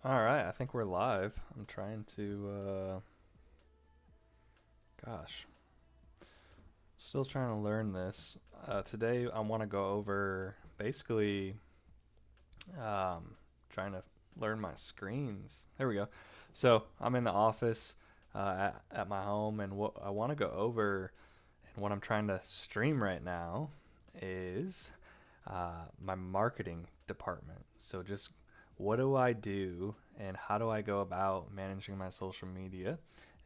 All right, I think we're live. I'm trying to, gosh, still trying to learn this. Today, I want to go over basically trying to learn my screens. There we go. So I'm in the office at my home, and what I want to go over and what I'm trying to stream right now is my marketing department. So just what do I do and how do I go about managing my social media?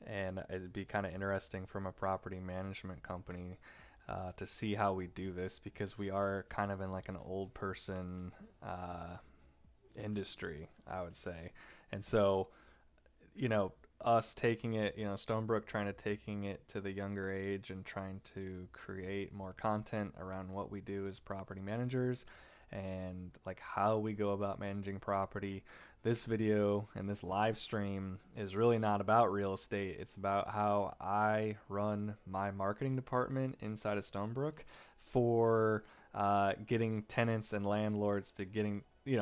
And it'd be kind of interesting from a property management company to see how we do this because we are kind of in like an old person industry, I would say. And so, us taking it, Stonebrook trying to taking it to the younger age and trying to create more content around what we do as property managers and like how we go about managing property. This video and this live stream is really not about real estate. It's about how I run my marketing department inside of Stonebrook for getting tenants and landlords to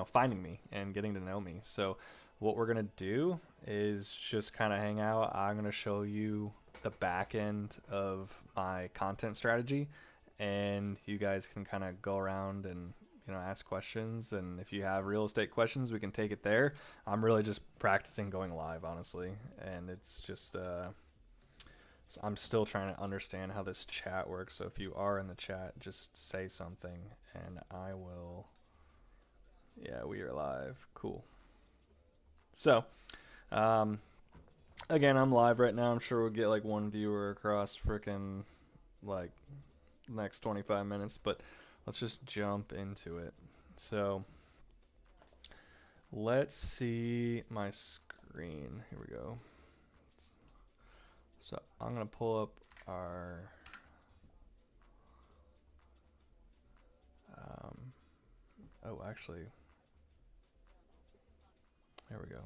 finding me and getting to know me. So what we're gonna do is just kind of hang out. I'm gonna show you the back end of my content strategy, and you guys can kind of go around and ask questions. And if you have real estate questions, we can take it there. I'm really just practicing going live, honestly, and it's just so I'm still trying to understand how this chat works. So if you are in the chat, just say something, and I will. Yeah, we are live. Cool. So, um, again, I'm live right now. I'm sure we'll get like one viewer across freaking like next 25 minutes, but let's just jump into it. So, let's see my screen. Here we go. So, I'm going to pull up our oh, actually, there we go.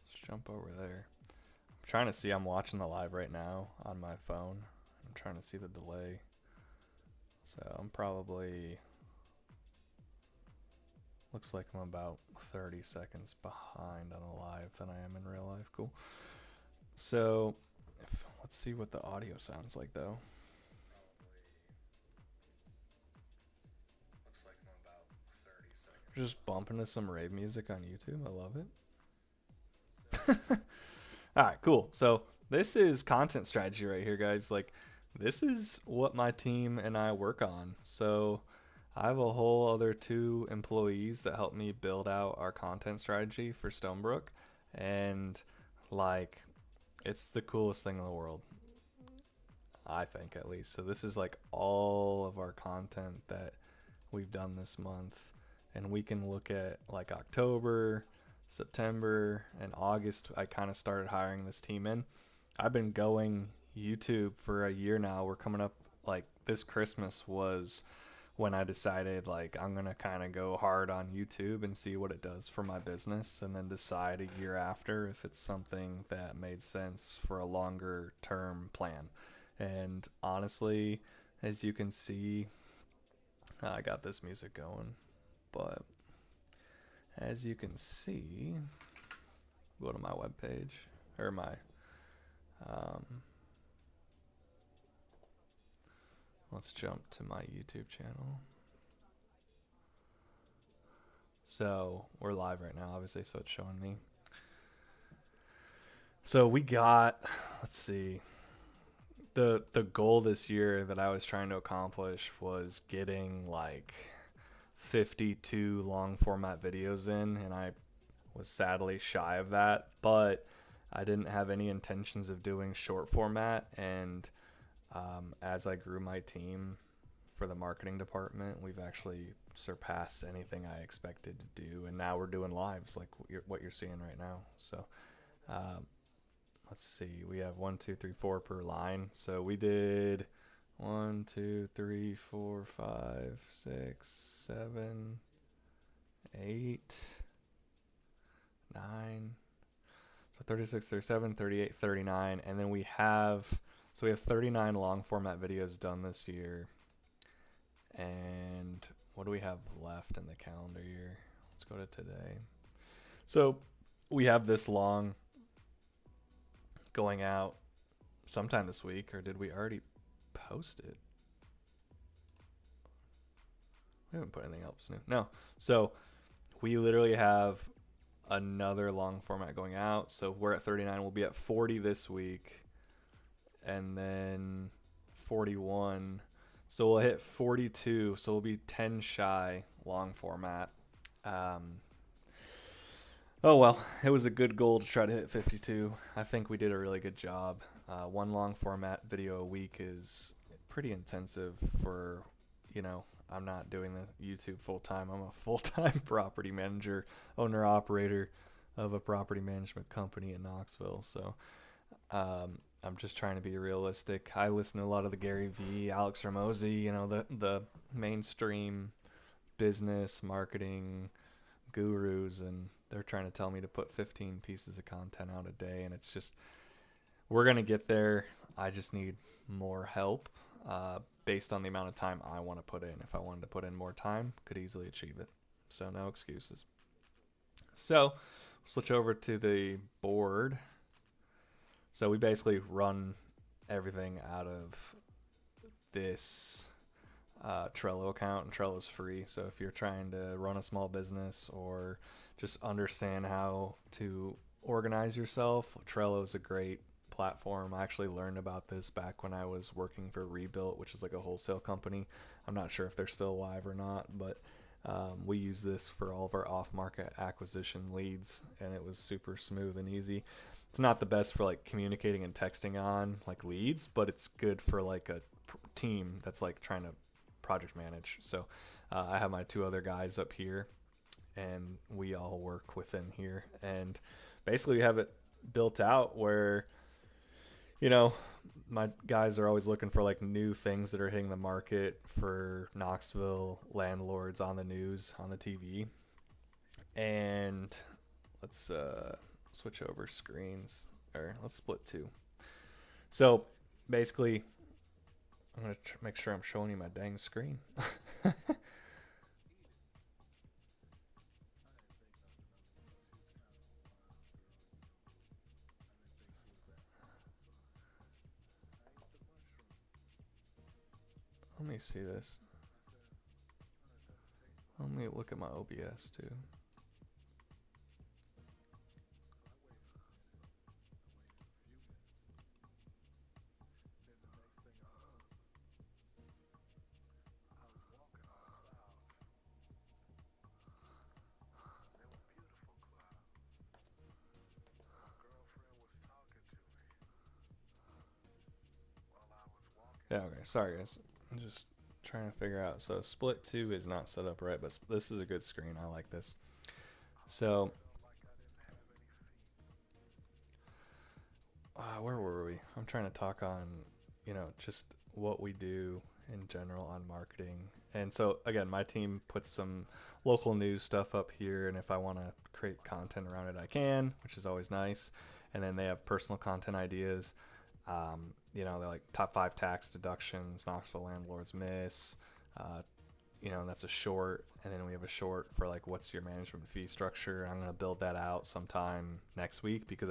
Let's jump over there. I'm trying to see. I'm watching the live right now on my phone. I'm trying to see the delay. So I'm probably, looks like I'm about 30 seconds behind on the live than I am in real life. Cool. So let's see what the audio sounds like though. Looks like I'm about 30 seconds. Just bumping to some rave music on YouTube. I love it. All right, cool. So this is content strategy right here, guys. Like, this is what my team and I work on. So I have a whole other two employees that help me build out our content strategy for Stonebrook. And like, it's the coolest thing in the world, I think, at least. So this is like all of our content that we've done this month. And we can look at like October, September, and August. I kind of started hiring this team in. I've been going YouTube for a year now. We're coming up, like, this Christmas was when I decided like I'm gonna kind of go hard on YouTube and see what it does for my business, and then decide a year after if it's something that made sense for a longer term plan. And honestly, as you can see, I got this music going, but as you can see, go to my webpage or my um, let's jump to my YouTube channel. So we're live right now, obviously, so it's showing me. So we got, let's see, the goal this year that I was trying to accomplish was getting like 52 long format videos in, and I was sadly shy of that, but I didn't have any intentions of doing short format. And as I grew my team for the marketing department, we've actually surpassed anything I expected to do, and now we're doing lives like what you're seeing right now. So um, let's see, we have 1, 2, 3, 4 per line. So we did 1, 2, 3, 4, 5, 6, 7, 8, 9. So 36, 37, 38, 39. And then we have, so we have 39 long format videos done this year. And what do we have left in the calendar year? Let's go to today. So we have this long going out sometime this week, or did we already post it? We haven't put anything else new. No. So we literally have another long format going out. So we're at 39. We'll be at 40 this week, and then 41. So we'll hit 42. So we'll be 10 shy long format. Um, oh well, it was a good goal to try to hit 52. I think we did a really good job. One long format video a week is pretty intensive for, you know, I'm not doing the YouTube full time. I'm a full time property manager, owner operator of a property management company in Knoxville. So I'm just trying to be realistic. I listen to a lot of the Gary Vee, Alex Ramosi, you know, the mainstream business marketing gurus, and they're trying to tell me to put 15 pieces of content out a day, and it's just, we're gonna get there. I just need more help. Based on the amount of time I want to put in. If I wanted to put in more time, could easily achieve it. So no excuses. So switch over to the board. So we basically run everything out of this Trello account, and Trello's free. So if you're trying to run a small business or just understand how to organize yourself, Trello is a great platform. I actually learned about this back when I was working for Rebuilt, which is like a wholesale company. I'm not sure if they're still alive or not, but we use this for all of our off-market acquisition leads, and it was super smooth and easy. It's not the best for like communicating and texting on like leads, but it's good for like a team that's like trying to project manage. So I have my two other guys up here, and we all work within here, and basically we have it built out where, you know, my guys are always looking for like new things that are hitting the market for Knoxville landlords on the news, on the TV. And let's switch over screens, or let's split two. So basically, I'm going to make sure I'm showing you my dang screen. Let me see this. Let me look at my OBS too. Yeah, okay. Sorry, guys. I'm just trying to figure out. So split two is not set up right, but this is a good screen. I like this. So, where were we? I'm trying to talk on, you know, just what we do in general on marketing. And so, again, my team puts some local news stuff up here, and if I want to create content around it, I can, which is always nice. And then they have personal content ideas. You know, they're like top 5 tax deductions Knoxville landlords miss. Uh, you know, that's a short. And then we have a short for like, what's your management fee structure? I'm going to build that out sometime next week, because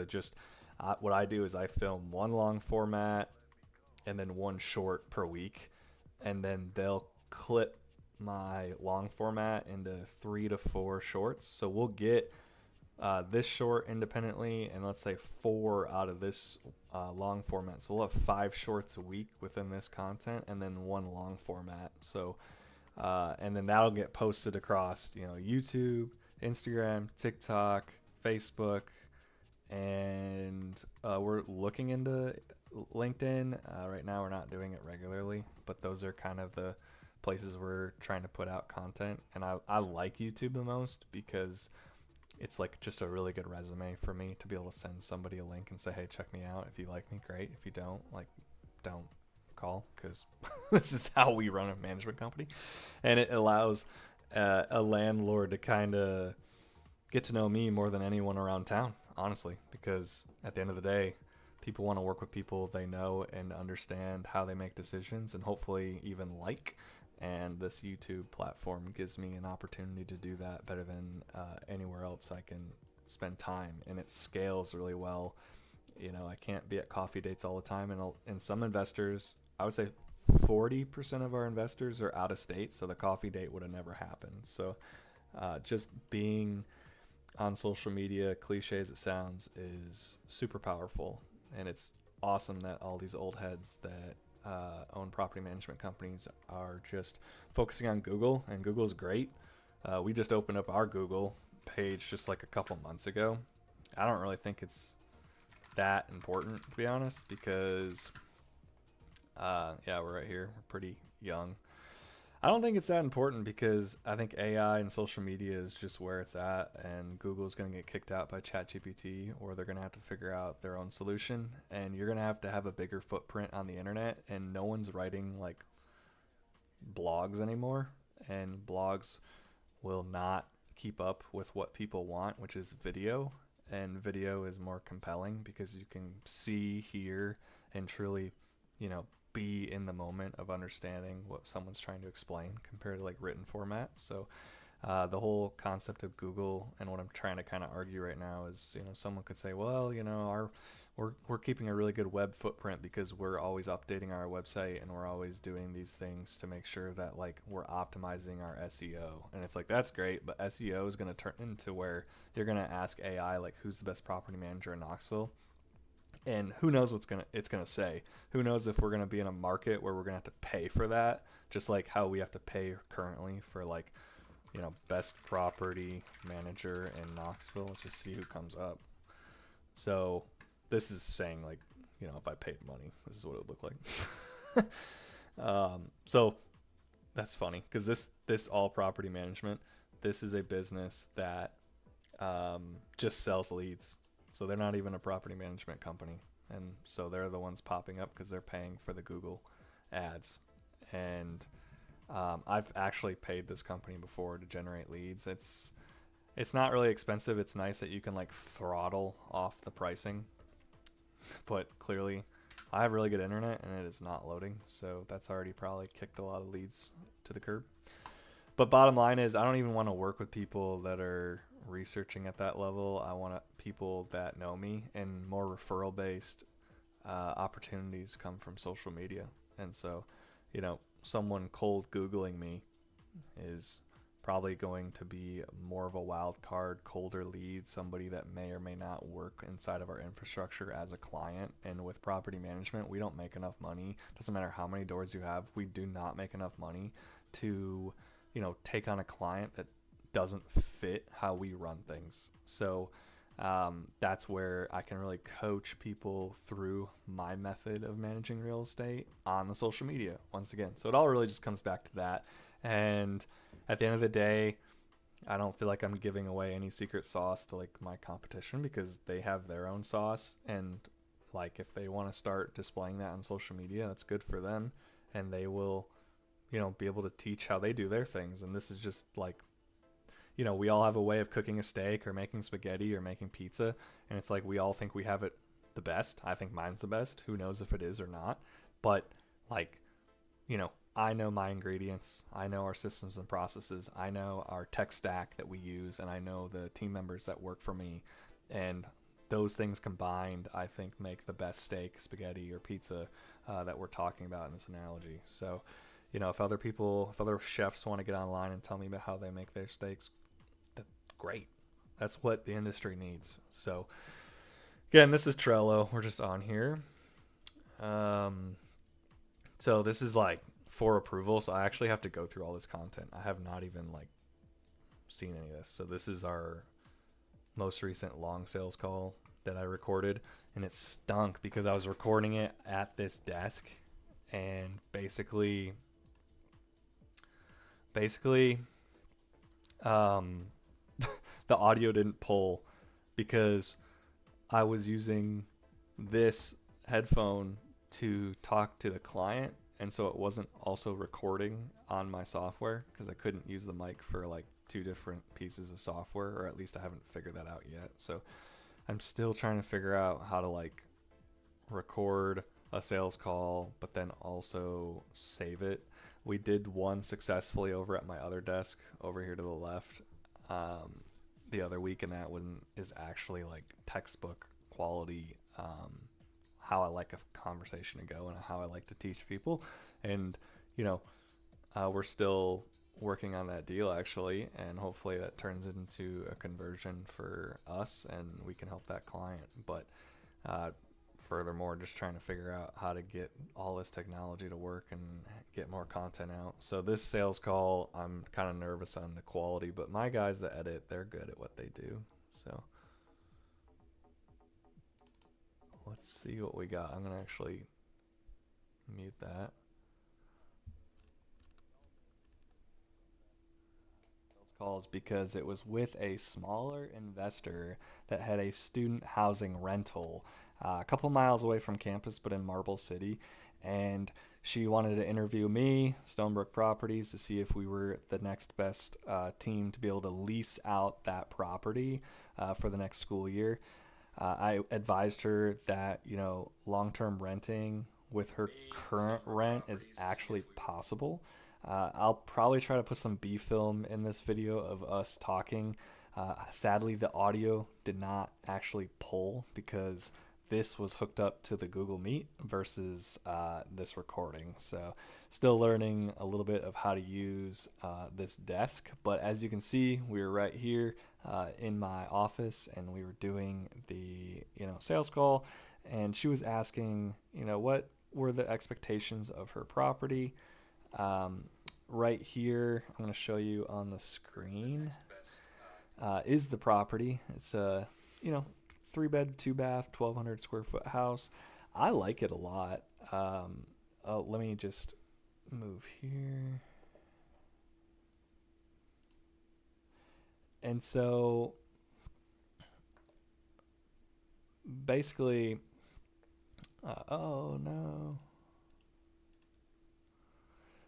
what I do is I film one long format and then one short per week, and then they'll clip my long format into 3 to 4 shorts. So we'll get this short independently, and let's say 4 out of this long format. So we'll have 5 shorts a week within this content, and then one long format. So and then that'll get posted across, you know, YouTube, Instagram, TikTok, Facebook, and we're looking into LinkedIn. Right now, we're not doing it regularly, but those are kind of the places we're trying to put out content. And I like YouTube the most, because it's like just a really good resume for me to be able to send somebody a link and say, hey, check me out. If you like me, great. If you don't, like, don't call, because this is how we run a management company. And it allows a landlord to kind of get to know me more than anyone around town, honestly, because at the end of the day, people want to work with people they know and understand how they make decisions, and hopefully even like. And this YouTube platform gives me an opportunity to do that better than anywhere else I can spend time, and it scales really well. You know, I can't be at coffee dates all the time, and some investors, I would say 40% of our investors are out of state, so the coffee date would have never happened. So just being on social media, cliche as it sounds, is super powerful, and it's awesome that all these old heads that own property management companies are just focusing on Google, and Google's great. We just opened up our Google page just like a couple months ago. I don't really think it's that important, to be honest, because yeah, we're right here. We're pretty young. I don't think it's that important because I think AI and social media is just where it's at, and Google's going to get kicked out by ChatGPT, or they're going to have to figure out their own solution, and you're going to have a bigger footprint on the internet, and no one's writing like blogs anymore, and blogs will not keep up with what people want, which is video, and video is more compelling because you can see, hear, and truly, you know, be in the moment of understanding what someone's trying to explain compared to like written format. So the whole concept of Google, and what I'm trying to kind of argue right now is, you know, someone could say, well, you know, we're keeping a really good web footprint because we're always updating our website, and we're always doing these things to make sure that like we're optimizing our SEO. And it's like, that's great, but SEO is going to turn into where you're going to ask AI like, who's the best property manager in Knoxville, and who knows it's gonna say. Who knows if we're gonna be in a market where we're gonna have to pay for that, just like how we have to pay currently for like, you know, best property manager in Knoxville. Let's just see who comes up. So this is saying like, you know, if I paid money, this is what it would look like. So that's funny because this all property management, this is a business that just sells leads. So they're not even a property management company. And so they're the ones popping up because they're paying for the Google ads. And I've actually paid this company before to generate leads. It's not really expensive. It's nice that you can like throttle off the pricing. But clearly I have really good internet and it is not loading. So that's already probably kicked a lot of leads to the curb. But bottom line is, I don't even want to work with people that are researching at that level. I want people that know me, and more referral based opportunities come from social media. And so, you know, someone cold Googling me is probably going to be more of a wild card, colder lead, somebody that may or may not work inside of our infrastructure as a client. And with property management, we don't make enough money. Doesn't matter how many doors you have, we do not make enough money to, you know, take on a client that doesn't fit how we run things. So that's where I can really coach people through my method of managing real estate on the social media once again. So it all really just comes back to that. And at the end of the day, I don't feel like I'm giving away any secret sauce to like my competition, because they have their own sauce, and like if they want to start displaying that on social media, that's good for them, and they will, you know, be able to teach how they do their things. And this is just like, you know, we all have a way of cooking a steak or making spaghetti or making pizza, and it's like we all think we have it the best. I think mine's the best. Who knows if it is or not? But like, you know, I know my ingredients. I know our systems and processes. I know our tech stack that we use, and I know the team members that work for me. And those things combined, I think, make the best steak, spaghetti, or pizza that we're talking about in this analogy. So, you know, if other chefs want to get online and tell me about how they make their steaks, that's great. That's what the industry needs. So, again, this is Trello. We're just on here. So this is like for approval. So I actually have to go through all this content. I have not even like seen any of this. So this is our most recent long sales call that I recorded, and it stunk because I was recording it at this desk, and basically the audio didn't pull because I was using this headphone to talk to the client, and so it wasn't also recording on my software because I couldn't use the mic for like two different pieces of software, or at least I haven't figured that out yet. So I'm still trying to figure out how to like record a sales call but then also save it. We did one successfully over at my other desk over here to the left. the other week, and that one is actually like textbook quality. How I like a conversation to go and how I like to teach people, and you know, we're still working on that deal actually, and hopefully that turns into a conversion for us, and we can help that client. But uh, furthermore, just trying to figure out how to get all this technology to work and get more content out. So this sales call, I'm kind of nervous on the quality, but my guys that edit, they're good at what they do. So let's see what we got. I'm gonna actually mute that. Calls because it was with a smaller investor that had a student housing rental a couple miles away from campus, but in Marble City. And she wanted to interview me, Stonebrook Properties, to see if we were the next best team to be able to lease out that property for the next school year. I advised her that, long-term renting with her current rent is actually possible. I'll probably try to put some B film in this video of us talking. Sadly, the audio did not actually pull because this was hooked up to the Google Meet versus this recording. So still learning a little bit of how to use this desk. But as you can see, we were right here in my office, and we were doing the sales call, and she was asking what were the expectations of her property. Right here, I'm going to show you on the screen is the property. It's a 3-bed, 2-bath, 1,200 square foot house. I like it a lot. Let me just move here. And so basically, oh no.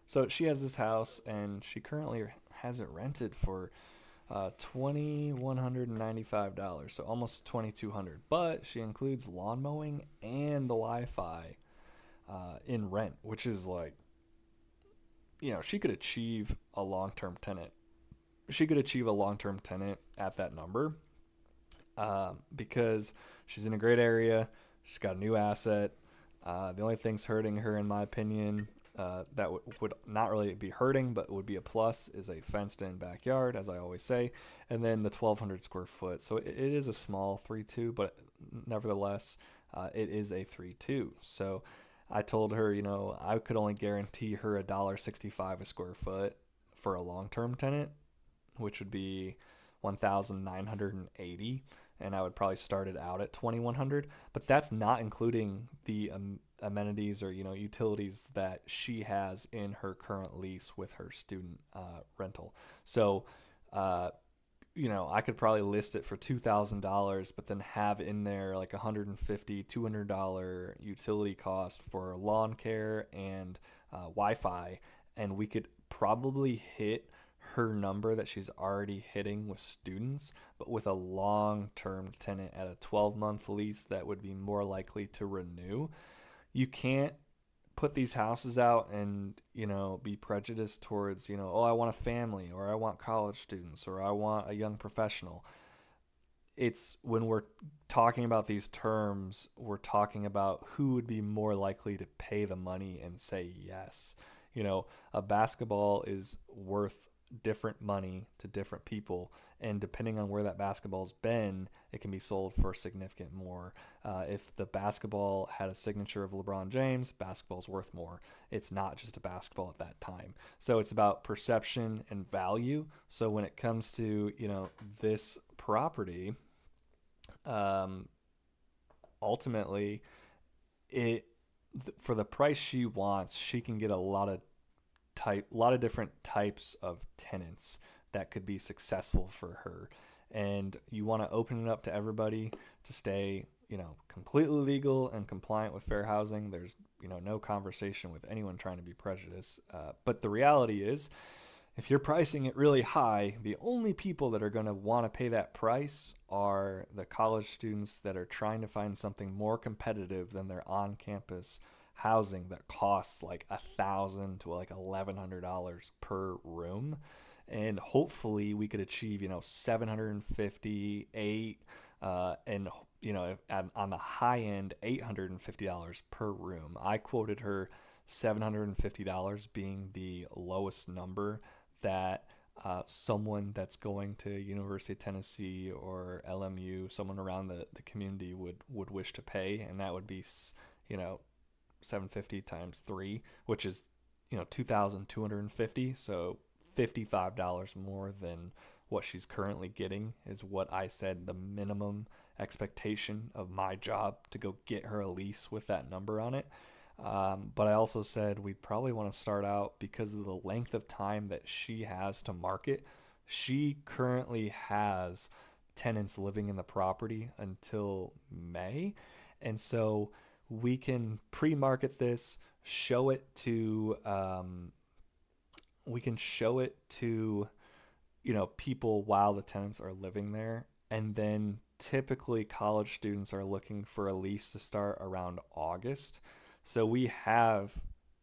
So she has this house, and she currently has it rented for $2,195, so almost $2,200. But she includes lawn mowing and the Wi-Fi in rent, which is like, she could achieve a long-term tenant. She could achieve a long-term tenant at that number because she's in a great area. She's got a new asset. The only thing's hurting her, in my opinion, that would not really be hurting, but would be a plus, is a fenced-in backyard, as I always say, and then the 1,200 square foot. So it is a small 3-2, but nevertheless, it is a 3-2. So I told her, I could only guarantee her $1.65 a square foot for a long-term tenant, which would be 1,980, and I would probably start it out at 2,100. But that's not including the amenities or utilities that she has in her current lease with her student rental. So I could probably list it for $2,000, but then have in there like $150, $200 utility cost for lawn care and Wi-Fi, and we could probably hit her number that she's already hitting with students, but with a long-term tenant at a 12-month lease that would be more likely to renew. You can't put these houses out and be prejudiced towards I want a family, or I want college students, or I want a young professional. It's when we're talking about these terms, we're talking about who would be more likely to pay the money and say yes. A basketball is worth different money to different people, and depending on where that basketball's been, it can be sold for significant more. If the basketball had a signature of LeBron James, basketball's worth more. It's not just a basketball at that time. So it's about perception and value. So when it comes to this property, ultimately, for the price she wants, she can get a lot of different types of tenants that could be successful for her. And you want to open it up to everybody to stay completely legal and compliant with fair housing. There's no conversation with anyone trying to be prejudiced, but the reality is, if you're pricing it really high, the only people that are going to want to pay that price are the college students that are trying to find something more competitive than their on-campus housing that costs like $1,000 to like $1,100 per room. and hopefully we could achieve, 758, and on the high end, $850 per room. I quoted her $750 being the lowest number that someone that's going to University of Tennessee or LMU, someone around the community would wish to pay, and that would be, you know 750 times 3, which is 2,250. So $55 more than what she's currently getting is what I said the minimum expectation of my job to go get her a lease with that number on it. But I also said we probably want to start out because of the length of time that she has to market. She currently has tenants living in the property until May. And so we can pre-market this, show it to we can show it to people while the tenants are living there, and then typically college students are looking for a lease to start around August. So we have,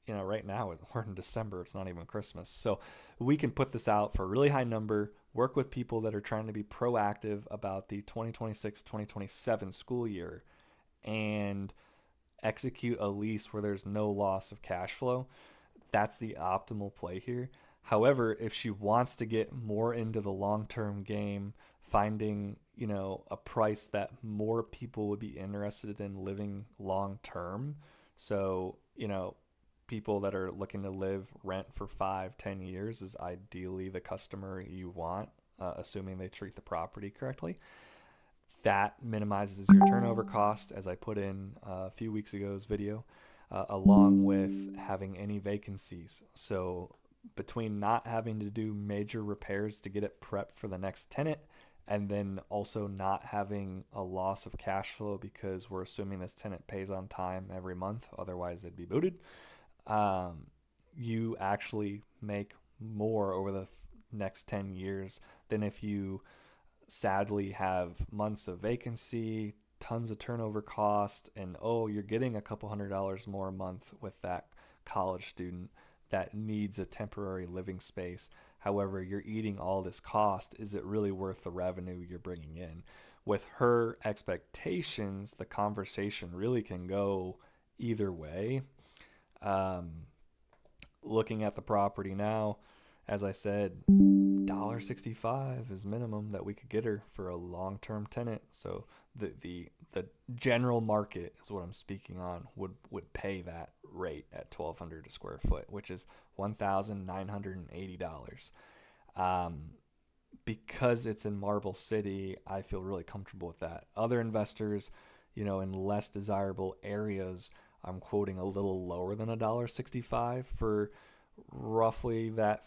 right now we're in December, it's not even Christmas. So we can put this out for a really high number, work with people that are trying to be proactive about the 2026-2027 school year, and execute a lease where there's no loss of cash flow. That's the optimal play here. However, if she wants to get more into the long-term game, finding, a price that more people would be interested in living long-term. So, people that are looking to live rent for 5-10 years is ideally the customer you want, assuming they treat the property correctly. That minimizes your turnover cost, as I put in a few weeks ago's video, along with having any vacancies. So between not having to do major repairs to get it prepped for the next tenant, and then also not having a loss of cash flow because we're assuming this tenant pays on time every month, otherwise they'd be booted, you actually make more over the next 10 years than if you sadly have months of vacancy, tons of turnover cost, and you're getting a couple $100 more a month with that college student that needs a temporary living space. However, you're eating all this cost. Is it really worth the revenue you're bringing in? With her expectations, the conversation really can go either way. Looking at the property now, as I said, $1.65 is minimum that we could get her for a long-term tenant. So the general market is what I'm speaking on, would pay that rate at $1,200 a square foot, which is $1,980. Because it's in Marble City, I feel really comfortable with that. Other investors, in less desirable areas, I'm quoting a little lower than $1.65 for roughly that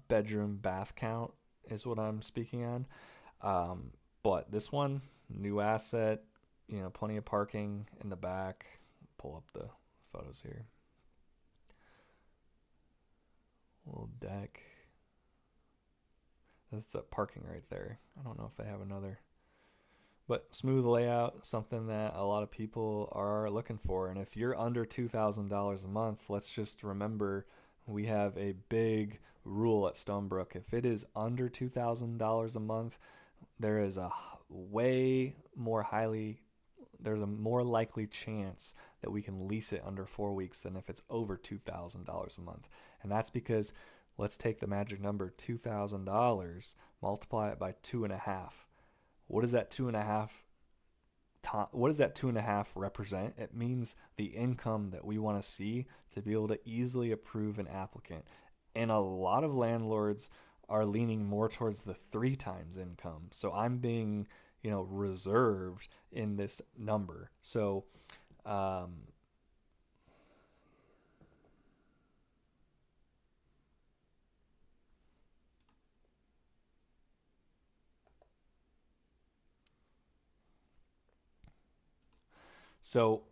bedroom bath count is what I'm speaking on. But this one, new asset, plenty of parking in the back. Pull up the photos here. Little deck. That's parking right there. I don't know if they have another. But smooth layout, something that a lot of people are looking for. And if you're under $2,000 a month, let's just remember we have a big rule at Stonebrook. If it is under $2,000 a month, there is a there's a more likely chance that we can lease it under 4 weeks than if it's over $2,000 a month. And that's because, let's take the magic number $2,000, multiply it by 2.5. What does that 2.5 represent? It means the income that we want to see to be able to easily approve an applicant. And a lot of landlords are leaning more towards the 3 times income. So I'm being, reserved in this number. So, so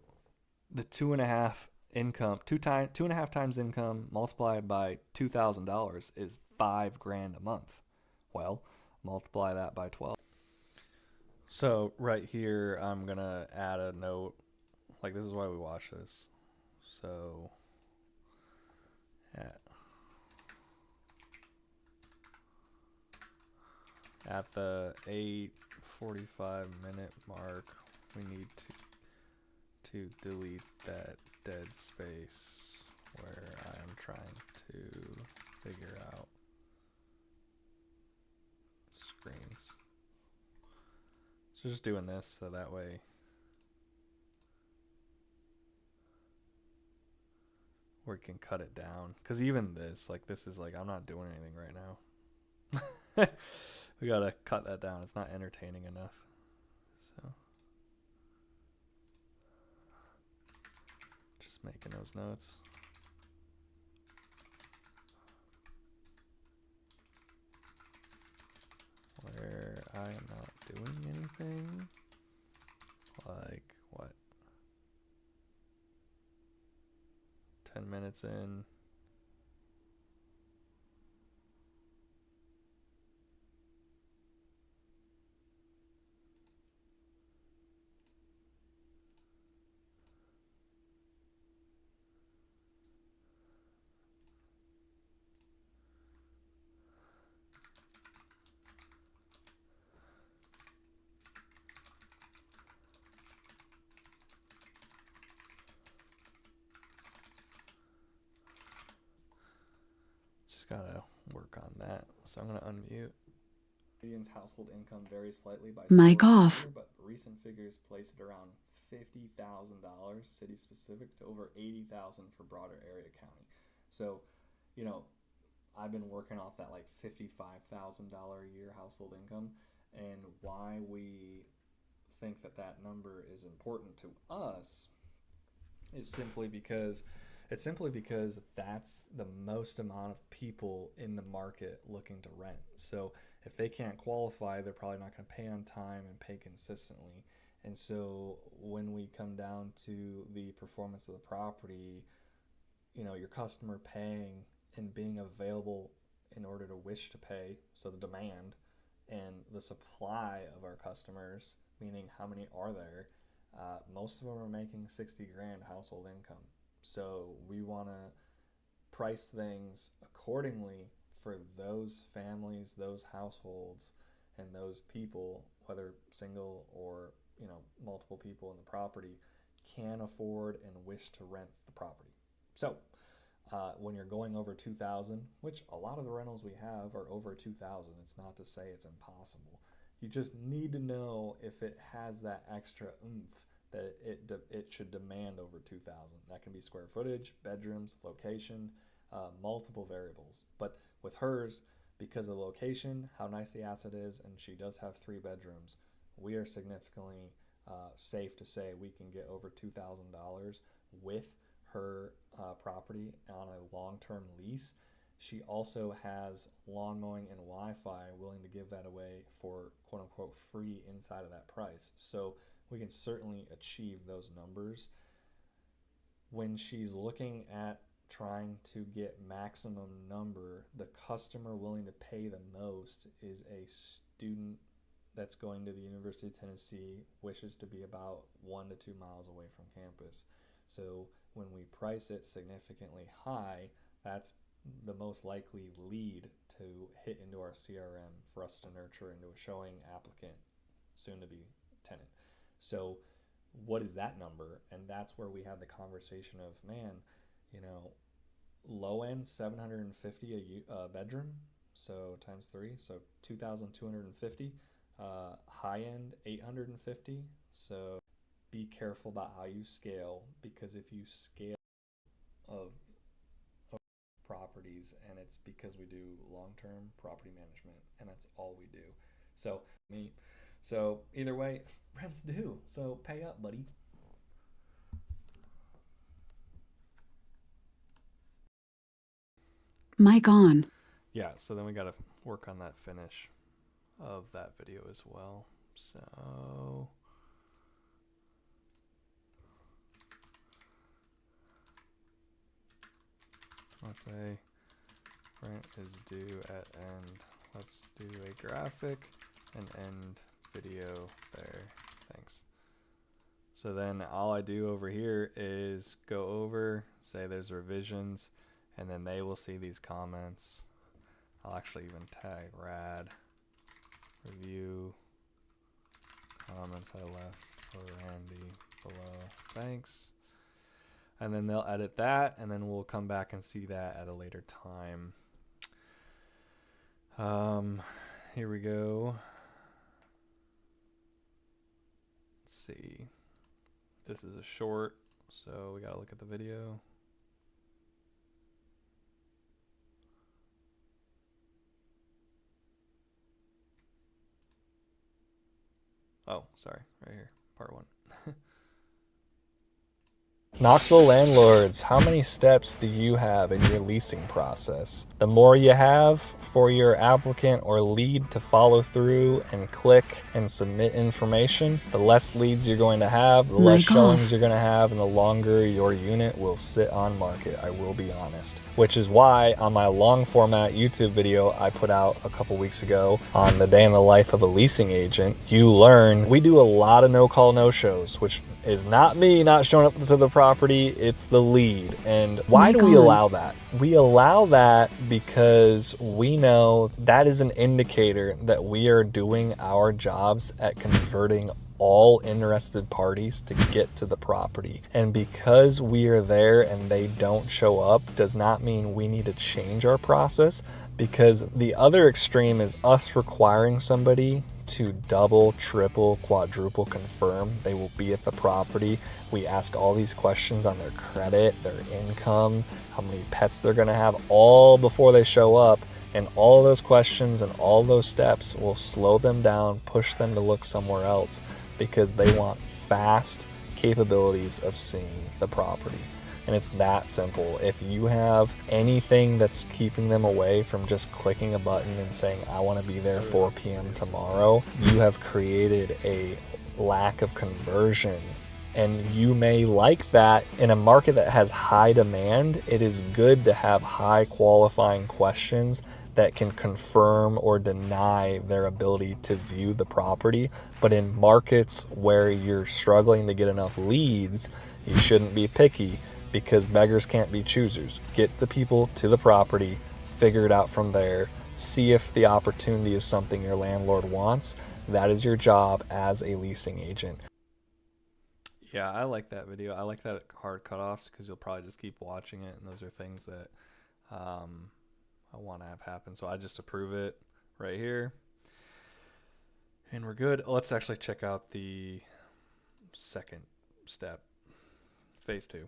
the 2.5 times income multiplied by $2,000 is $5,000 a month. Well, multiply that by 12. So right here, I'm gonna add a note. Like, this is why we watch this. So, yeah. At the 8:45 minute mark, we need to delete that dead space where I am trying to figure out screens. So just doing this so that way we can cut it down. Because even this, like this is like, I'm not doing anything right now. We gotta cut that down. It's not entertaining enough. So just making those notes. Where I am not doing anything. Like what? 10 minutes in. Just gotta work on that. So I'm gonna unmute. Canadians' household income varies slightly by Mic source off. here, but recent figures place it around $50,000 city specific to over 80,000 for broader area county. So, you know, I've been working off that like $55,000 a year household income, and why we think that that number is important to us is simply because that's the most amount of people in the market looking to rent. So if they can't qualify, they're probably not going to pay on time and pay consistently. And so when we come down to the performance of the property, you know, your customer paying and being available in order to wish to pay, so the demand and the supply of our customers, meaning how many are there, most of them are making 60 grand household income. So we want to price things accordingly for those families, those households, and those people, whether single or, you know, multiple people in the property, can afford and wish to rent the property. So when you're going over 2,000, which a lot of the rentals we have are over 2,000, it's not to say it's impossible. You just need to know if it has that extra oomph that it should demand over 2,000. That can be square footage, bedrooms, location, multiple variables. But with hers, because of location, how nice the asset is, and she does have 3 bedrooms, we are significantly safe to say we can get over $2,000 with her property on a long-term lease. She also has lawn mowing and Wi-Fi, willing to give that away for quote unquote free inside of that price. So we can certainly achieve those numbers. When she's looking at trying to get maximum number, the customer willing to pay the most is a student that's going to the University of Tennessee, wishes to be about 1 to 2 miles away from campus. So when we price it significantly high, that's the most likely lead to hit into our CRM for us to nurture into a showing applicant, soon to be tenant. So what is that number? And that's where we have the conversation of, man, you know, low end 750 a bedroom, so times 3, so 2,250. High end 850. So be careful about how you scale, because if you scale of properties, and it's because we do long-term property management and that's all we do. So me, so either way, rent's due. So pay up, buddy. Mic on. Yeah, so then we got to work on that finish of that video as well. So let's say rent is due at end. Let's do a graphic and end video there. Thanks. So then all I do over here is go over, say there's revisions, and then they will see these comments. I'll actually even tag rad comments I left for Randy below. Thanks. And then they'll edit that, and then we'll come back and see that at a later time. Here we go. Let's see. This is a short, so we gotta look at the video. Oh, sorry, right here, part 1. Knoxville landlords, how many steps do you have in your leasing process? The more you have for your applicant or lead to follow through and click and submit information, the less leads you're going to have, the less showings you're going to have, and the longer your unit will sit on market, I will be honest. Which is why on my long format YouTube video I put out a couple weeks ago on the day in the life of a leasing agent, you learn we do a lot of no call, no shows, which is not me not showing up to the property, it's the lead. And why do we allow that? We allow that because we know that is an indicator that we are doing our jobs at converting all interested parties to get to the property. And because we are there and they don't show up does not mean we need to change our process, because the other extreme is us requiring somebody to double, triple, quadruple confirm they will be at the property. We ask all these questions on their credit, their income, how many pets they're gonna have, all before they show up. And all those questions and all those steps will slow them down, push them to look somewhere else, because they want fast capabilities of seeing the property. And it's that simple. If you have anything that's keeping them away from just clicking a button and saying, I want to be there 4 p.m. tomorrow, you have created a lack of conversion. And you may like that. In a market that has high demand, it is good to have high qualifying questions that can confirm or deny their ability to view the property. But in markets where you're struggling to get enough leads, you shouldn't be picky, because beggars can't be choosers. Get the people to the property, figure it out from there, see if the opportunity is something your landlord wants. That is your job as a leasing agent. Yeah, I like that video. I like that hard cutoffs, because you'll probably just keep watching it, and those are things that I want to have happen. So I just approve it right here, and we're good. Let's actually check out the second step, phase 2.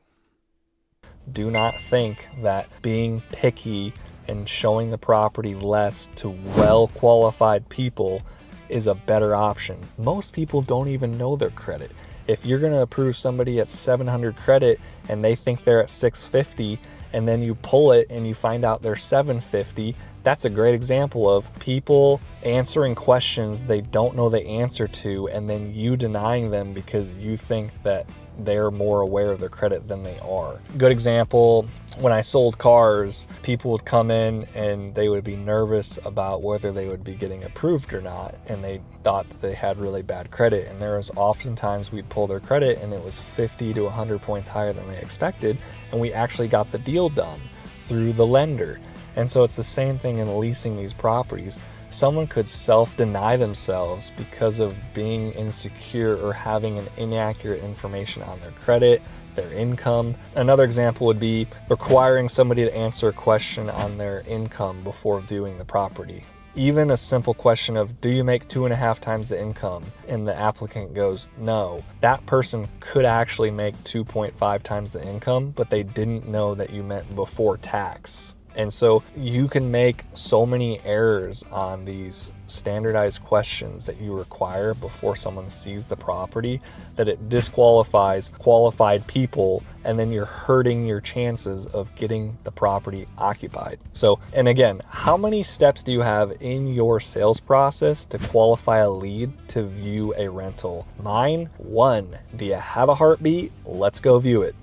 Do not think that being picky and showing the property less to well-qualified people is a better option. Most people don't even know their credit. If you're going to approve somebody at 700 credit and they think they're at 650, and then you pull it and you find out they're 750, that's a great example of people answering questions they don't know the answer to, and then you denying them because you think that they're more aware of their credit than they are. Good example, when I sold cars, people would come in and they would be nervous about whether they would be getting approved or not, and they thought that they had really bad credit. And there was oftentimes we'd pull their credit and it was 50 to 100 points higher than they expected, and we actually got the deal done through the lender. And so it's the same thing in leasing these properties. Someone could self-deny themselves because of being insecure or having an inaccurate information on their credit, their income. Another example would be requiring somebody to answer a question on their income before viewing the property. Even a simple question of, do you make 2.5 times the income? And the applicant goes, no. That person could actually make 2.5 times the income, but they didn't know that you meant before tax. And so you can make so many errors on these standardized questions that you require before someone sees the property that it disqualifies qualified people, and then you're hurting your chances of getting the property occupied. So, and again, how many steps do you have in your sales process to qualify a lead to view a rental? Mine, 1. Do you have a heartbeat? Let's go view it.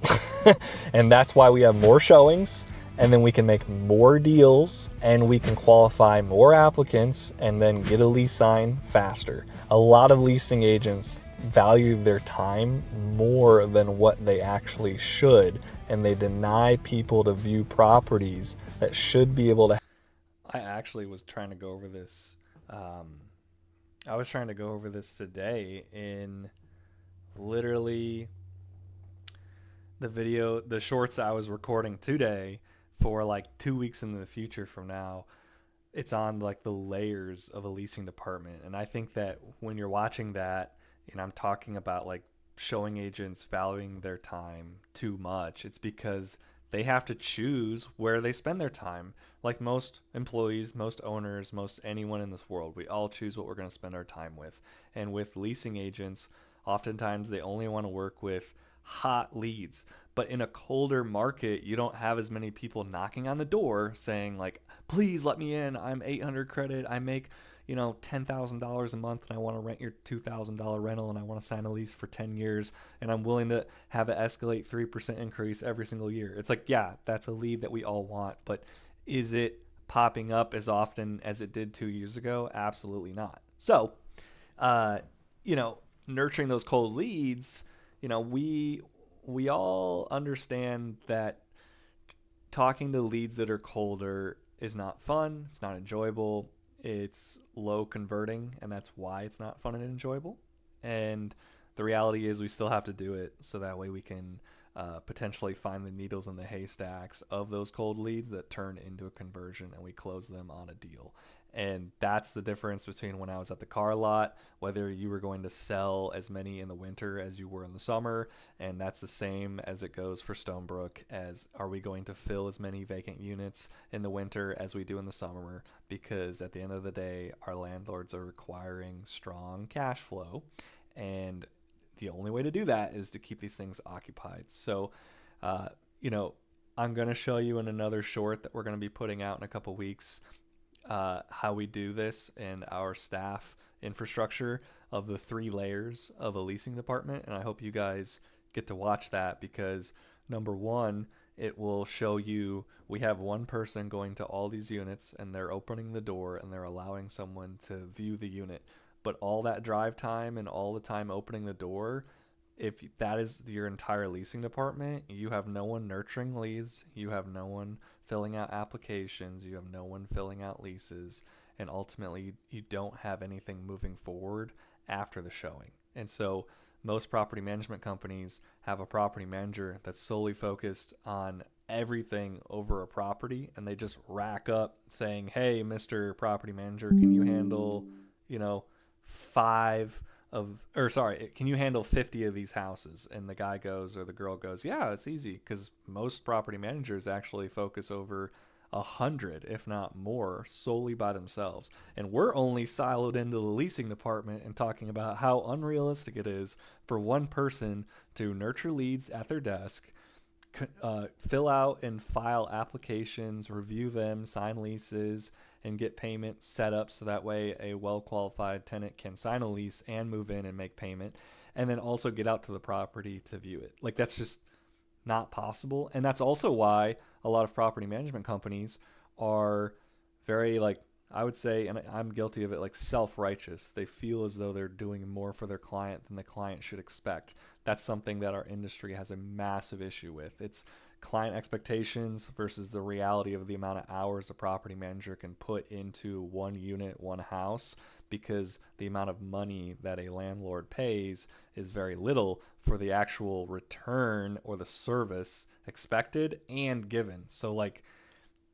And that's why we have more showings, and then we can make more deals, and we can qualify more applicants and then get a lease sign faster. A lot of leasing agents value their time more than what they actually should, and they deny people to view properties that should be able to. I actually was trying to go over this I was trying to go over this today in literally the shorts I was recording today for like 2 weeks in the future from now. It's on like the layers of a leasing department. And I think that when you're watching that, and I'm talking about like showing agents valuing their time too much, it's because they have to choose where they spend their time. Like most employees, most owners, most anyone in this world, we all choose what we're going to spend our time with. And with leasing agents, oftentimes they only want to work with hot leads. But in a colder market, you don't have as many people knocking on the door saying like, "Please let me in. I'm 800 credit. I make, $10,000 a month, and I want to rent your $2,000 rental, and I want to sign a lease for 10 years, and I'm willing to have it escalate 3% increase every single year." It's like, yeah, that's a lead that we all want, but is it popping up as often as it did 2 years ago? Absolutely not. So, uh, you know, nurturing those cold leads, we all understand that talking to leads that are colder is not fun. It's not enjoyable. It's low converting, and that's why it's not fun and enjoyable. And the reality is, we still have to do it so that way we can potentially find the needles in the haystacks of those cold leads that turn into a conversion, and we close them on a deal. And that's the difference between when I was at the car lot, whether you were going to sell as many in the winter as you were in the summer. And that's the same as it goes for Stonebrook, as are we going to fill as many vacant units in the winter as we do in the summer? Because at the end of the day, our landlords are requiring strong cash flow. And the only way to do that is to keep these things occupied. So, uh, you know, I'm going to show you in another short that we're going to be putting out in a couple weeks how we do this and our staff infrastructure of the 3 layers of a leasing department. And I hope you guys get to watch that, because number one, it will show you we have one person going to all these units, and they're opening the door and they're allowing someone to view the unit. But all that drive time and all the time opening the door, if that is your entire leasing department, you have no one nurturing leads, you have no one filling out applications, you have no one filling out leases, and ultimately you don't have anything moving forward after the showing. And so most property management companies have a property manager that's solely focused on everything over a property, and they just rack up saying, "Hey, Mr. Property Manager, can you handle, you know, five of, or sorry, can you handle 50 of these houses?" And the guy goes, or the girl goes, "Yeah, it's easy," because most property managers actually focus over 100, if not more, solely by themselves. And we're only siloed into the leasing department and talking about how unrealistic it is for one person to nurture leads at their desk, fill out and file applications, review them, sign leases, and get payment set up so that way a well qualified tenant can sign a lease and move in and make payment, and then also get out to the property to view it. Like, that's just not possible. And that's also why a lot of property management companies are very, like, I would say, and I'm guilty of it, like self-righteous. They feel as though they're doing more for their client than the client should expect. That's something that our industry has a massive issue with. It's client expectations versus the reality of the amount of hours a property manager can put into one unit, one house, because the amount of money that a landlord pays is very little for the actual return or the service expected and given. So, like,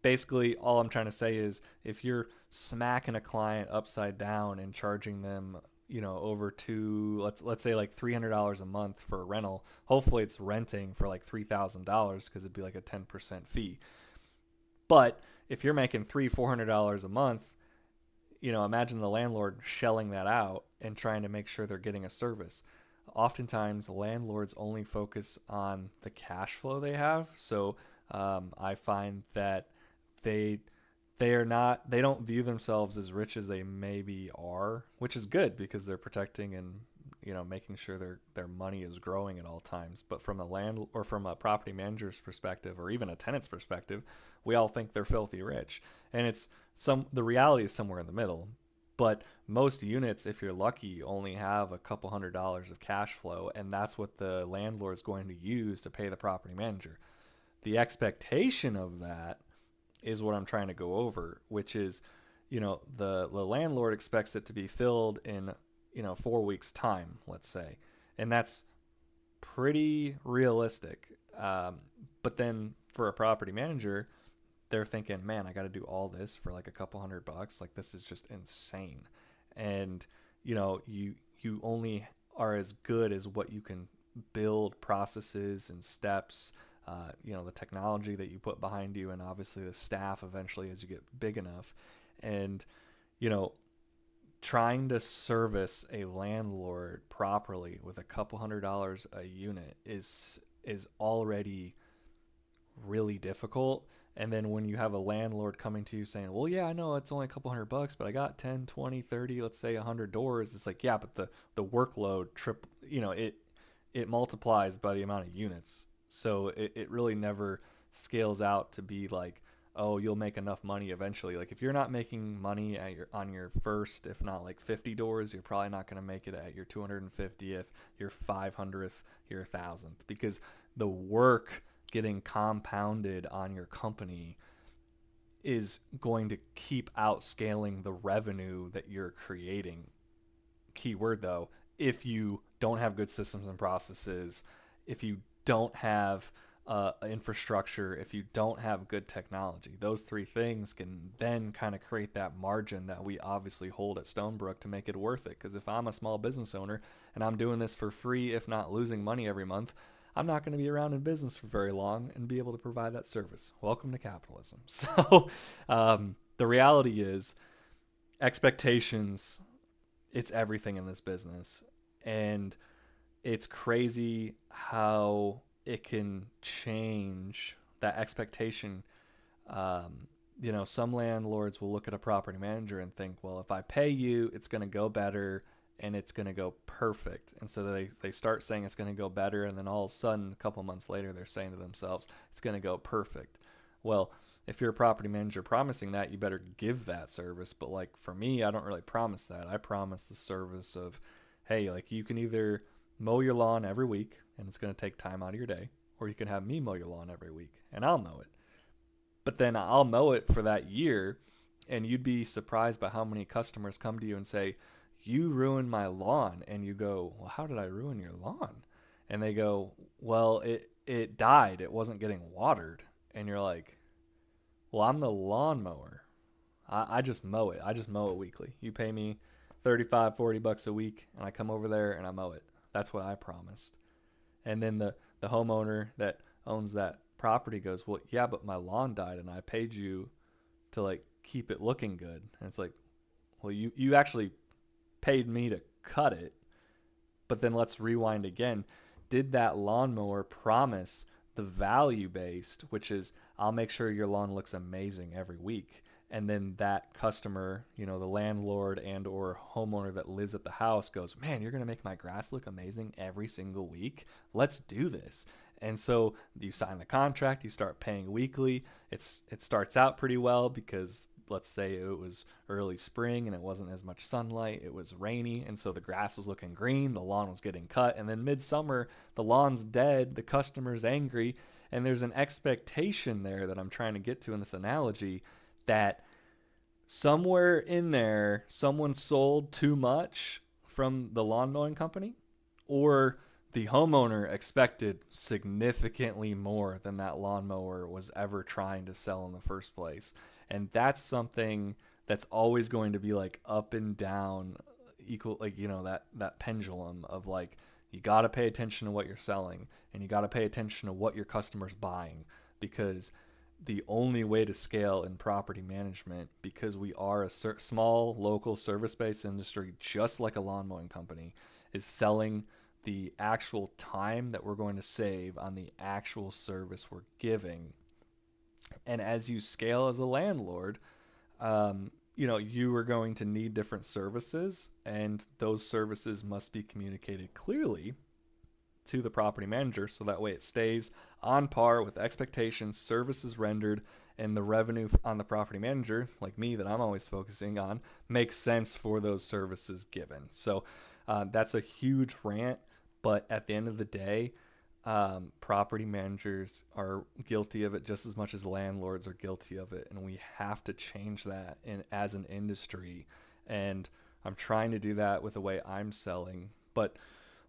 basically all I'm trying to say is, if you're smacking a client upside down and charging them, over to, let's say, like $300 a month for a rental, hopefully it's renting for like $3,000, because it'd be like a 10% fee. But if you're making $400 a month, imagine the landlord shelling that out and trying to make sure they're getting a service. Oftentimes landlords only focus on the cash flow they have. So I find that they they don't view themselves as rich as they maybe are, which is good because they're protecting and making sure their money is growing at all times. But from a land or from a property manager's perspective, or even a tenant's perspective, we all think they're filthy rich, and the reality is somewhere in the middle. But most units, if you're lucky, only have a couple $100s of cash flow, and that's what the landlord is going to use to pay the property manager. The expectation of that is what I'm trying to go over, which is the landlord expects it to be filled in 4 weeks time, let's say, and that's pretty realistic. But then for a property manager, they're thinking, man, I got to do all this for like a couple $100. Like, this is just insane. And you only are as good as what you can build processes and steps. The technology that you put behind you, and obviously the staff eventually as you get big enough. And you know, trying to service a landlord properly with a couple $100 a unit is already really difficult. And then when you have a landlord coming to you saying, well, yeah, I know it's only a couple $100, but I got 10, 20, 30, let's say 100 doors. It's like, yeah, but the workload it multiplies by the amount of units. So it really never scales out to be like, oh, you'll make enough money eventually. Like, if you're not making money on your first, if not like 50 doors, you're probably not going to make it at your 250th, your 500th, your 1000th, because the work getting compounded on your company is going to keep outscaling the revenue that you're creating. Keyword though, if you don't have good systems and processes, if you don't have infrastructure, if you don't have good technology, those three things can then kind of create that margin that we obviously hold at Stonebrook to make it worth it. Because if I'm a small business owner and I'm doing this for free, if not losing money every month, I'm not going to be around in business for very long and be able to provide that service. Welcome to capitalism. So the reality is expectations, it's everything in this business. And it's crazy how it can change that expectation. Some landlords will look at a property manager and think, well, if I pay you, it's going to go better and it's going to go perfect. And so they start saying it's going to go better. And then all of a sudden, a couple months later, they're saying to themselves, it's going to go perfect. Well, if you're a property manager promising that, you better give that service. But like for me, I don't really promise that. I promise the service of, hey, like you can either mow your lawn every week and it's going to take time out of your day, or you can have me mow your lawn every week and I'll mow it. But then I'll mow it for that year, and you'd be surprised by how many customers come to you and say, you ruined my lawn. And you go, well, how did I ruin your lawn? And they go, well, it died. It wasn't getting watered. And you're like, well, I'm the lawnmower. I just mow it. I just mow it weekly. You pay me 35, 40 bucks a week, and I come over there and I mow it. That's what I promised. And then the homeowner that owns that property goes, well, yeah, but my lawn died and I paid you to like keep it looking good. And it's like, well, you actually paid me to cut it. But then let's rewind again. Did that lawnmower promise the value based, which is I'll make sure your lawn looks amazing every week? And then that customer, the landlord and or homeowner that lives at the house goes, man, you're going to make my grass look amazing every single week. Let's do this. And so you sign the contract, you start paying weekly. It starts out pretty well because let's say it was early spring and it wasn't as much sunlight, it was rainy, and so the grass was looking green, the lawn was getting cut, and then midsummer the lawn's dead, the customer's angry, and there's an expectation there that I'm trying to get to in this analogy that somewhere in there someone sold too much from the lawn mowing company, or the homeowner expected significantly more than that lawnmower was ever trying to sell in the first place. And that's something that's always going to be like up and down, equal, like, that pendulum of like, you got to pay attention to what you're selling and you got to pay attention to what your customer's buying, because the only way to scale in property management, because we are a small local service-based industry just like a lawn mowing company, is selling the actual time that we're going to save on the actual service we're giving. And as you scale as a landlord, you are going to need different services, and those services must be communicated clearly to the property manager so that way it stays on par with expectations, services rendered, and the revenue on the property manager, like me that I'm always focusing on, makes sense for those services given. So that's a huge rant, but at the end of the day, property managers are guilty of it just as much as landlords are guilty of it, and we have to change that as an industry. And I'm trying to do that with the way I'm selling. But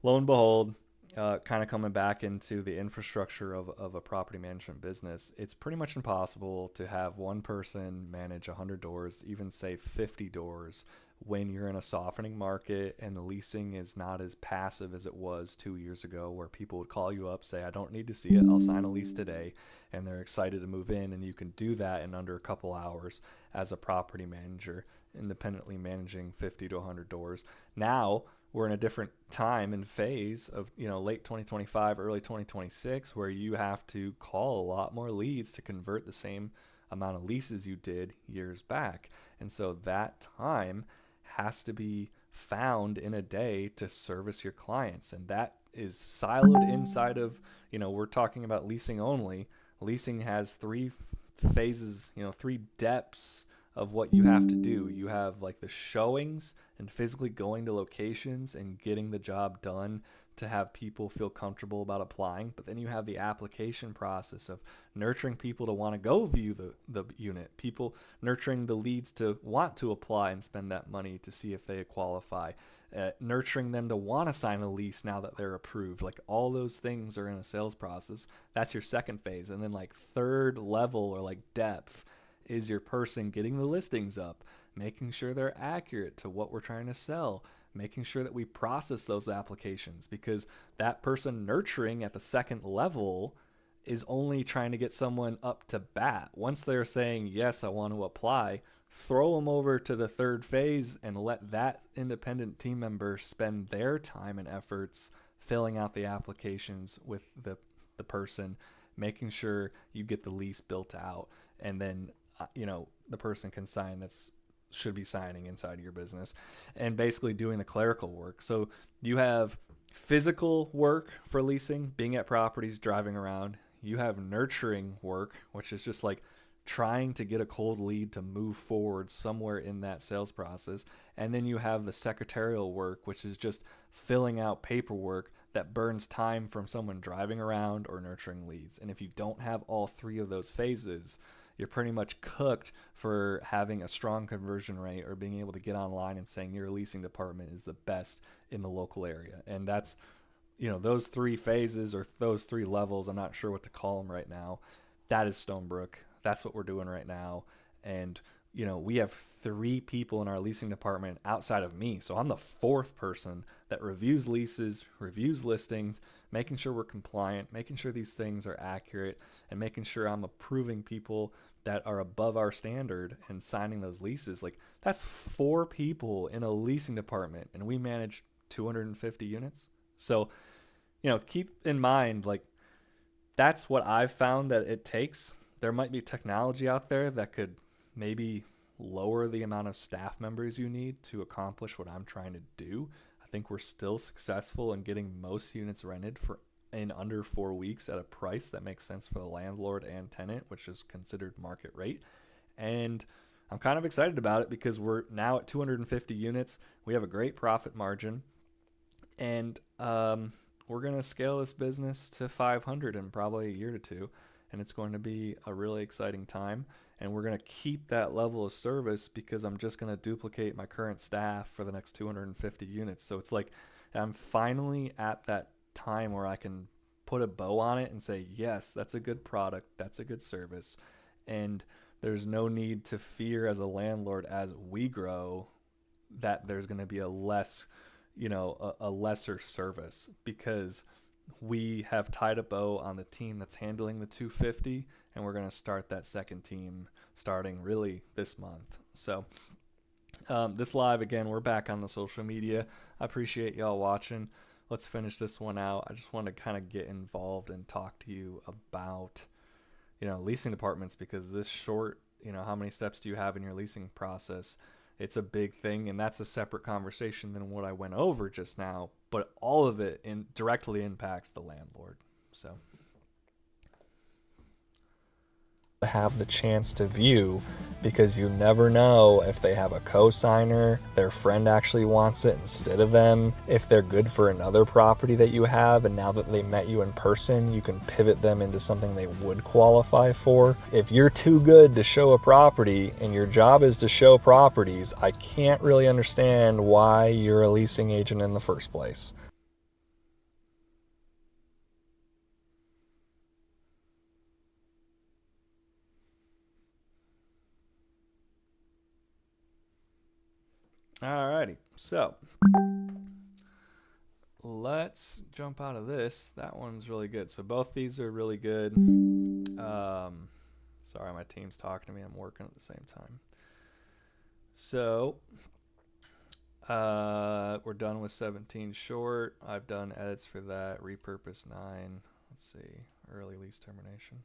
lo and behold, kind of coming back into the infrastructure of a property management business, it's pretty much impossible to have one person manage 100 doors, even say 50 doors, when you're in a softening market and the leasing is not as passive as it was 2 years ago, where people would call you up, say, I don't need to see it, I'll sign a lease today, and they're excited to move in, and you can do that in under a couple hours as a property manager, independently managing 50 to 100 doors. Now we're in a different time and phase of, late 2025, early 2026, where you have to call a lot more leads to convert the same amount of leases you did years back. And so that time has to be found in a day to service your clients. And that is siloed inside of, we're talking about leasing only. Leasing has three phases, three depths of what you have to do. You have like the showings and physically going to locations and getting the job done to have people feel comfortable about applying. But then you have the application process of nurturing people to want to go view the unit, people nurturing the leads to want to apply and spend that money to see if they qualify, nurturing them to want to sign a lease now that they're approved. Like all those things are in a sales process. That's your second phase. And then like third level or like depth is your person getting the listings up, making sure they're accurate to what we're trying to sell, making sure that we process those applications, because that person nurturing at the second level is only trying to get someone up to bat. Once they're saying, yes, I want to apply, throw them over to the third phase and let that independent team member spend their time and efforts filling out the applications with the person, making sure you get the lease built out. And then, the person can sign that's should be signing inside of your business, and basically doing the clerical work. So you have physical work for leasing, being at properties, driving around. You have nurturing work, which is just like trying to get a cold lead to move forward somewhere in that sales process. And then you have the secretarial work, which is just filling out paperwork that burns time from someone driving around or nurturing leads. And if you don't have all three of those phases, you're pretty much cooked for having a strong conversion rate or being able to get online and saying your leasing department is the best in the local area. And that's, those three phases or those three levels, I'm not sure what to call them right now. That is Stonebrook. That's what we're doing right now. And, we have 3 people in our leasing department outside of me. So I'm the 4th person that reviews leases, reviews listings, making sure we're compliant, making sure these things are accurate, and making sure I'm approving people that are above our standard and signing those leases. Like that's 4 people in a leasing department, and we manage 250 units. So, keep in mind, like that's what I've found that it takes. There might be technology out there that could maybe lower the amount of staff members you need to accomplish what I'm trying to do. I think we're still successful in getting most units rented for in under 4 weeks at a price that makes sense for the landlord and tenant, which is considered market rate. And I'm kind of excited about it because we're now at 250 units. We have a great profit margin, and we're going to scale this business to 500 in probably a year to 2. And it's going to be a really exciting time. And we're going to keep that level of service because I'm just going to duplicate my current staff for the next 250 units. So it's like I'm finally at that time where I can put a bow on it and say, yes, that's a good product, that's a good service. And there's no need to fear as a landlord as we grow that there's going to be a lesser service, because we have tied a bow on the team that's handling the 250, and we're going to start that second team starting really this month. So this live, again, we're back on the social media. I appreciate y'all watching. Let's finish this one out. I just want to kind of get involved and talk to you about, leasing departments, because this short, how many steps do you have in your leasing process? It's a big thing, and that's a separate conversation than what I went over just now, but all of it directly impacts the landlord. So have the chance to view, because you never know if they have a co-signer, their friend actually wants it instead of them, if they're good for another property that you have, and now that they met you in person, you can pivot them into something they would qualify for. If you're too good to show a property and your job is to show properties, I can't really understand why you're a leasing agent in the first place. Alrighty, so let's jump out of this. That one's really good. So both these are really good. Sorry, my team's talking to me. I'm working at the same time. So we're done with 17 short. I've done edits for that. Repurpose 9. Let's see. Early lease termination.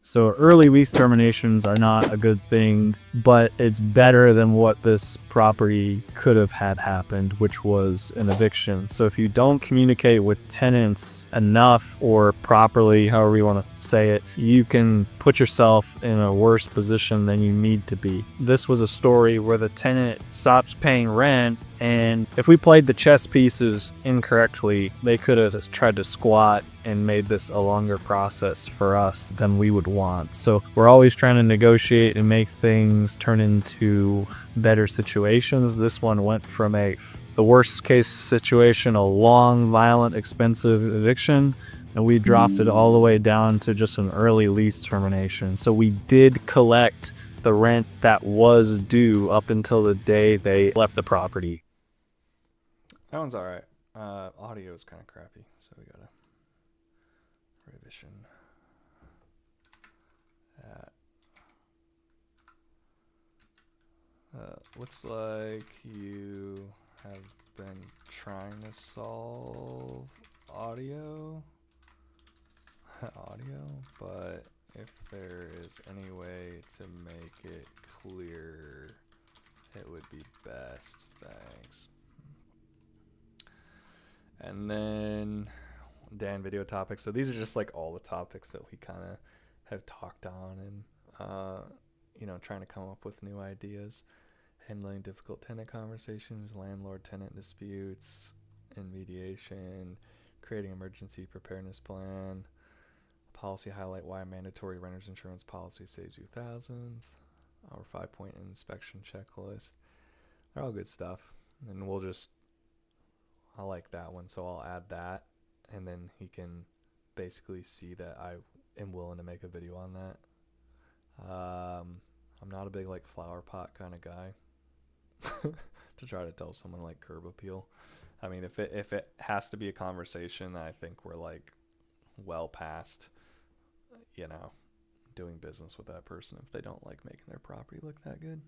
So early lease terminations are not a good thing, but it's better than what this property could have had happened, which was an eviction. So if you don't communicate with tenants enough or properly, however you want to say it, you can put yourself in a worse position than you need to be. This was a story where the tenant stops paying rent, and if we played the chess pieces incorrectly, they could have tried to squat and made this a longer process for us than we would want. So we're always trying to negotiate and make things turn into better situations. This one went from the worst case situation, a long, violent, expensive eviction, and we dropped it all the way down to just an early lease termination. So we did collect the rent that was due up until the day they left the property. That one's alright. Audio is kind of crappy, so we gotta revision that. Looks like you have been trying to solve audio, but if there is any way to make it clear, it would be best. Thanks. And then Dan video topics. So these are just like all the topics that we kind of have talked on, and trying to come up with new ideas. Handling difficult tenant conversations, landlord-tenant disputes, and mediation, creating emergency preparedness plan, policy highlight why mandatory renter's insurance policy saves you thousands, our 5-point inspection checklist. They're all good stuff. And I like that one, so I'll add that, and then he can basically see that I am willing to make a video on that. I'm not a big like flower pot kind of guy to try to tell someone like curb appeal. I mean, if it has to be a conversation, I think we're like well past, doing business with that person if they don't like making their property look that good.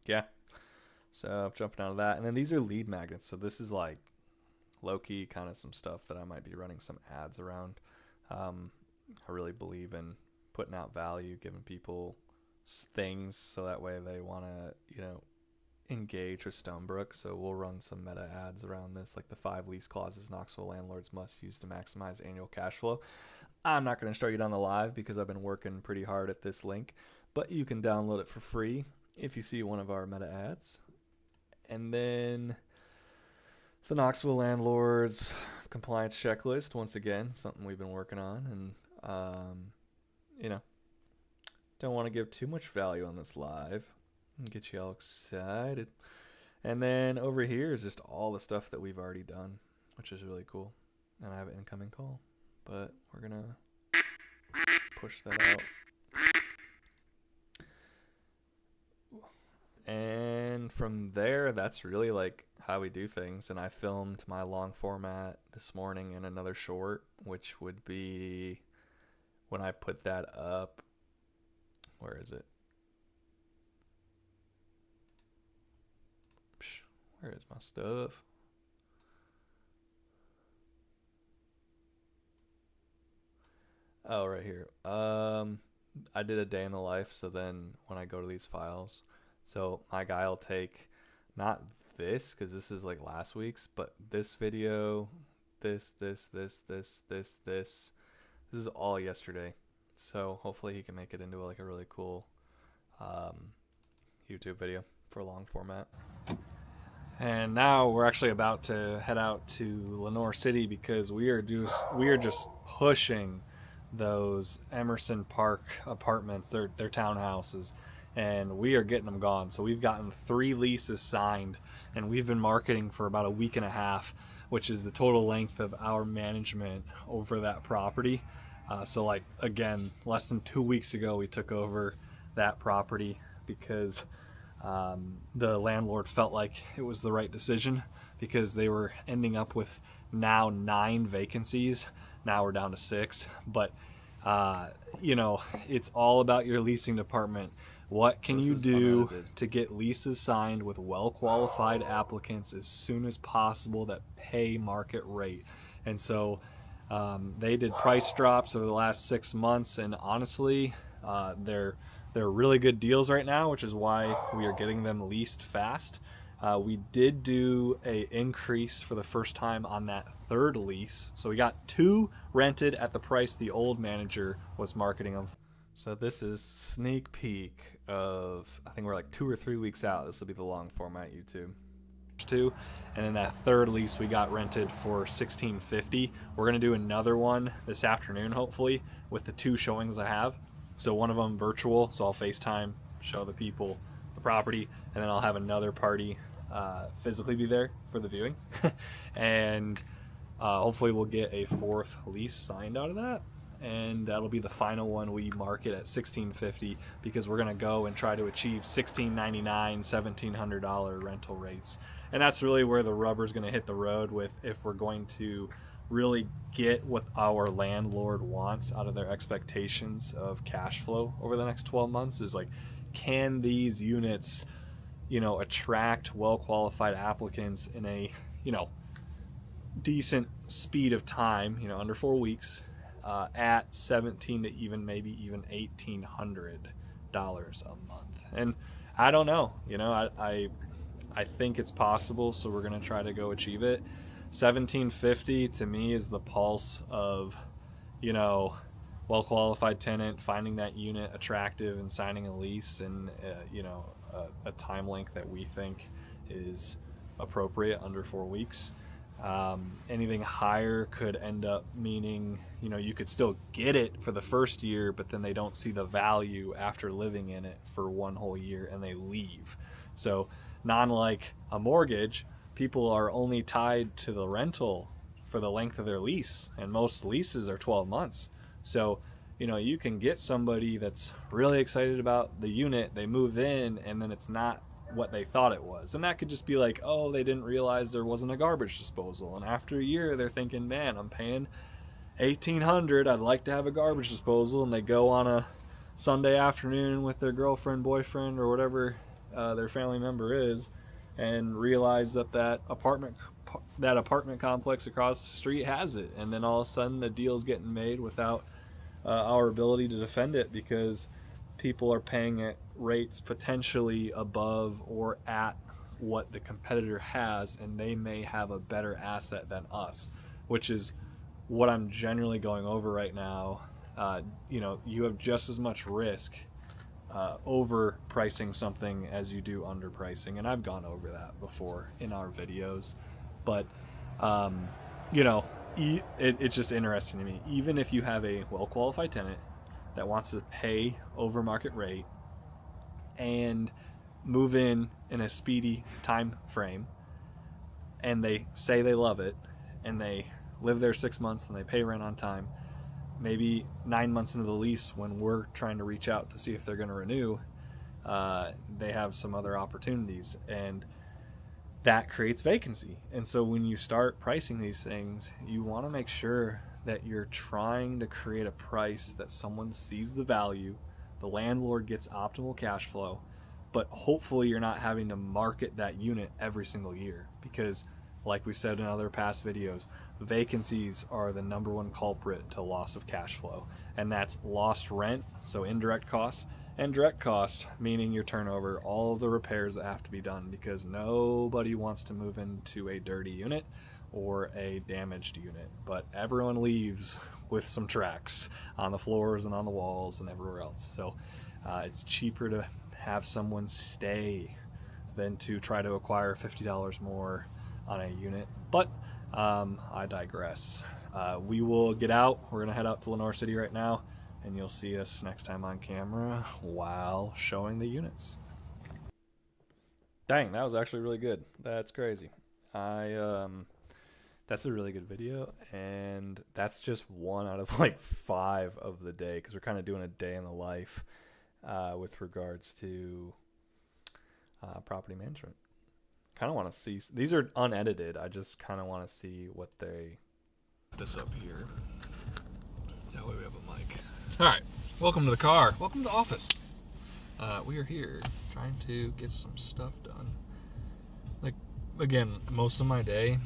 Yeah. So jumping out of that, and then these are lead magnets. So this is like low-key kind of some stuff that I might be running some ads around. I really believe in putting out value, giving people things so that way they want to, engage with Stonebrook. So we'll run some meta ads around this, like the 5 lease clauses Knoxville landlords must use to maximize annual cash flow. I'm not going to show you down the live because I've been working pretty hard at this link, but you can download it for free if you see one of our meta ads. And then the Knoxville landlords compliance checklist, once again, something we've been working on, and don't want to give too much value on this live and get you all excited. And then over here is just all the stuff that we've already done, which is really cool. And I have an incoming call, but we're gonna push that out. And from there, that's really like how we do things. And I filmed my long format this morning in another short, which would be when I put that up. Where is it? Where is my stuff? Oh, right here. I did a day in the life. So then when I go to these files, so my guy will take not this, because this is like last week's, but this video, This is all yesterday. So hopefully he can make it into like a really cool YouTube video for long format. And now we're actually about to head out to Lenore City because we are just pushing those Emerson Park apartments, their townhouses, and we are getting them gone. So we've gotten 3 leases signed, and we've been marketing for about a week and a half, which is the total length of our management over that property. So like, again, less than 2 weeks ago we took over that property because the landlord felt like it was the right decision, because they were ending up with now 9 vacancies. Now we're down to 6, but you know, it's all about your leasing department. What can you do to get leases signed with well-qualified applicants as soon as possible that pay market rate? And so they did price drops over the last 6 months, and honestly, they're really good deals right now, which is why we are getting them leased fast. We did do a increase for the first time on that 3rd lease. So we got 2 rented at the price the old manager was marketing them. So this is sneak peek of, I think we're like 2 or 3 weeks out. This will be the long format YouTube. 2, and then that 3rd lease we got rented for $16.50. We're gonna do another one this afternoon, hopefully, with the 2 showings I have. So one of them virtual, so I'll FaceTime, show the people the property, and then I'll have another party physically be there for the viewing. And hopefully we'll get a 4th lease signed out of that, and that'll be the final one we market at $16.50, because we're gonna go and try to achieve $16.99, $1,700 rental rates. And that's really where the rubber's gonna hit the road with, if we're going to really get what our landlord wants out of their expectations of cash flow over the next 12 months, is like, can these units, you know, attract well-qualified applicants in a, you know, decent speed of time, you know, under 4 weeks, at $1,700 to even maybe even $1,800 a month. And I don't know, you know, I think it's possible, so we're gonna try to go achieve it. $1,750 to me is the pulse of, you know, well-qualified tenant, finding that unit attractive and signing a lease, and you know, a time length that we think is appropriate, under 4 weeks. Anything higher could end up meaning, you know, you could still get it for the first year, but then they don't see the value after living in it for 1 whole year and they leave. So non-like a mortgage, people are only tied to the rental for the length of their lease, and most leases are 12 months. So, you know, you can get somebody that's really excited about the unit, they move in, and then it's not what they thought it was. And that could just be like, oh, they didn't realize there wasn't a garbage disposal, and after a year they're thinking, man, I'm paying $1,800, I'd like to have a garbage disposal, and they go on a Sunday afternoon with their girlfriend, boyfriend, or whatever their family member is, and realize that that apartment complex across the street has it, and then all of a sudden the deal's getting made without our ability to defend it, because people are paying at rates potentially above or at what the competitor has, and they may have a better asset than us, which is what I'm generally going over right now. You know, you have just as much risk overpricing something as you do underpricing, and I've gone over that before in our videos. But you know, it's just interesting to me. Even if you have a well-qualified tenant that wants to pay over market rate and move in a speedy time frame, and they say they love it, and they live there 6 months and they pay rent on time, maybe 9 months into the lease, when we're trying to reach out to see if they're going to renew, they have some other opportunities, and that creates vacancy. And so when you start pricing these things, you want to make sure that you're trying to create a price that someone sees the value, the landlord gets optimal cash flow, but hopefully you're not having to market that unit every single year, because like we said in other past videos, vacancies are the #1 culprit to loss of cash flow, and that's lost rent, so indirect costs, and direct cost, meaning your turnover, all of the repairs that have to be done, because nobody wants to move into a dirty unit or a damaged unit, but everyone leaves with some tracks on the floors and on the walls and everywhere else. So it's cheaper to have someone stay than to try to acquire $50 more on a unit. But I digress. We will get out. We're going to head out to Lenore City right now, and you'll see us next time on camera while showing the units. Dang, that was actually really good. That's crazy. That's a really good video, and that's just one out of like 5 of the day, because we're kind of doing a day in the life with regards to property management. Kind of want to see, these are unedited. I just kind of want to see what they. This up here. That way we have a mic. All right, welcome to the car. Welcome to the office. We are here trying to get some stuff done. Like, again, most of my day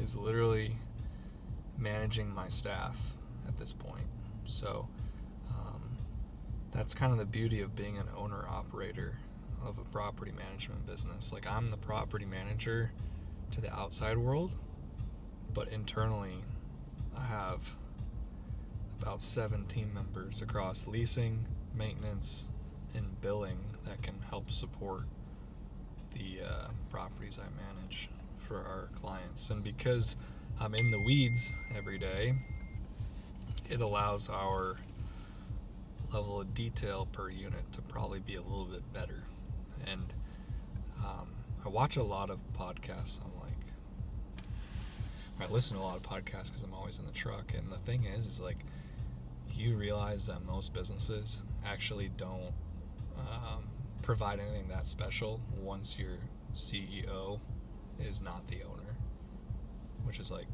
is literally managing my staff at this point. So that's kind of the beauty of being an owner-operator of a property management business. Like, I'm the property manager to the outside world, but internally I have about 7 team members across leasing, maintenance, and billing that can help support the properties I manage for our clients. And because I'm in the weeds every day, it allows our level of detail per unit to probably be a little bit better. And I watch a lot of podcasts. I listen to a lot of podcasts because I'm always in the truck. And the thing is like, you realize that most businesses actually don't provide anything that special once your CEO is not the owner, which is like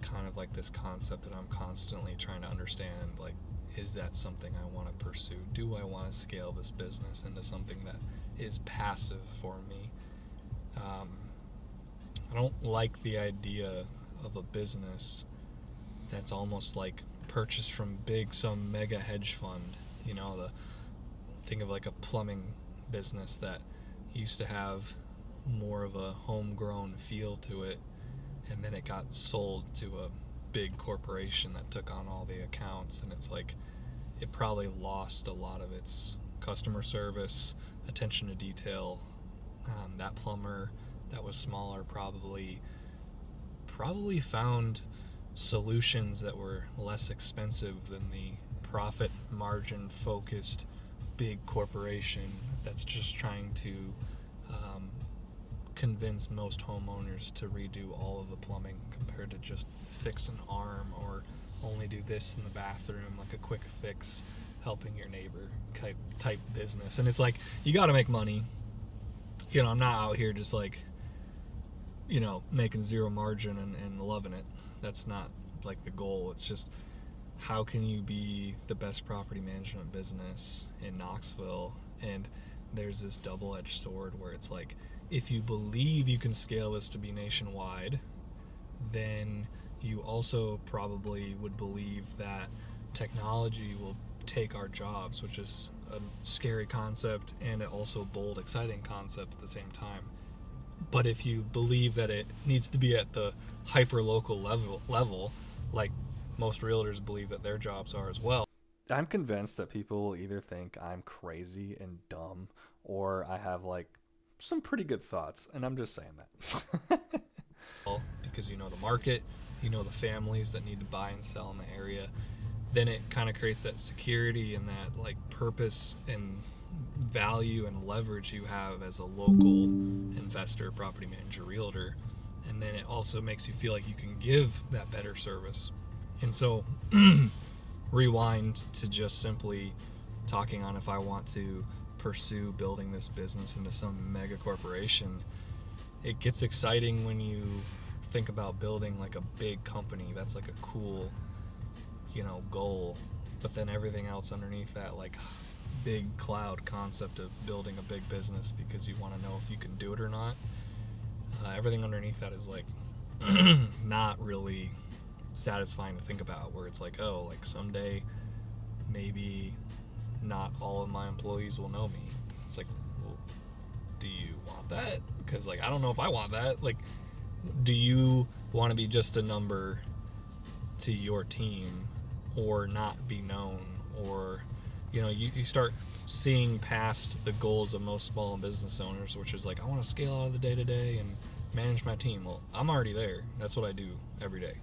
kind of like this concept that I'm constantly trying to understand. Like, is that something I want to pursue? Do I want to scale this business into something that is passive for me? I don't like the idea of a business that's almost like purchased from some mega hedge fund. You know, think of like a plumbing business that used to have more of a homegrown feel to it, and then it got sold to a big corporation that took on all the accounts, and it's like it probably lost a lot of its customer service, attention to detail. That plumber that was smaller probably found solutions that were less expensive than the profit margin focused big corporation that's just trying to convince most homeowners to redo all of the plumbing compared to just fix an arm or only do this in the bathroom, like a quick fix, helping your neighbor type business. And it's like, you got to make money. You know, I'm not out here just like, you know, making zero margin and loving it. That's not like the goal. It's just, how can you be the best property management business in Knoxville? And there's this double-edged sword where it's like, if you believe you can scale this to be nationwide, then you also probably would believe that technology will take our jobs, which is a scary concept and also bold, exciting concept at the same time. But if you believe that it needs to be at the hyper-local level, like most realtors believe that their jobs are as well, I'm convinced that people will either think I'm crazy and dumb, or I have like some pretty good thoughts, and I'm just saying that. Because you know the market, you know the families that need to buy and sell in the area, then it kind of creates that security and that like purpose and value and leverage you have as a local investor, property manager, realtor. And then it also makes you feel like you can give that better service. And so rewind to just simply talking on if I want to pursue building this business into some mega corporation. It gets exciting when you think about building like a big company. That's like a cool, you know, goal. But then everything else underneath that, like big cloud concept of building a big business because you want to know if you can do it or not. Everything underneath that is like not really satisfying to think about, where it's like, oh, like someday maybe not all of my employees will know me. It's like, well, do you want that? Because like, I don't know if I want that. Like, do you want to be just a number to your team or not be known? Or, you start seeing past the goals of most small business owners, which is like, I want to scale out of the day-to-day and manage my team. Well, I'm already there. That's what I do every day.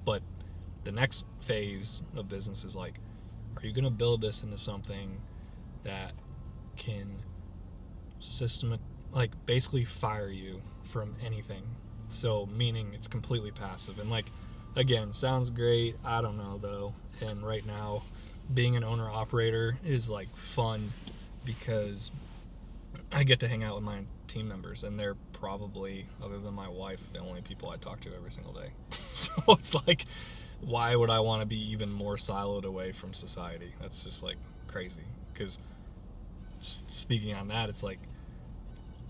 But the next phase of business is like, are you going to build this into something that can basically fire you from anything? So meaning it's completely passive. And like, again, sounds great. I don't know though. And right now, being an owner operator is like fun because I get to hang out with my team members, and they're probably, other than my wife, the only people I talk to every single day. So it's like, why would I want to be even more siloed away from society? That's just like crazy. Because speaking on that, it's like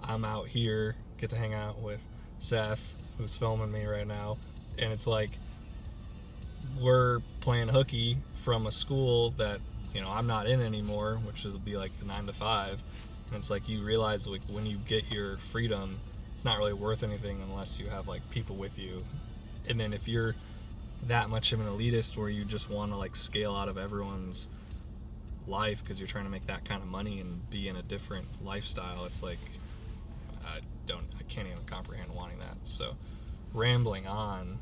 I'm out here, get to hang out with Seth, who's filming me right now, and it's like we're playing hooky from a school that I'm not in anymore, which will be like the 9 to 5. And it's like you realize, like, when you get your freedom, it's not really worth anything unless you have like people with you. And then if you're that much of an elitist where you just want to like scale out of everyone's life because you're trying to make that kind of money and be in a different lifestyle, it's like I can't even comprehend wanting that. So rambling on,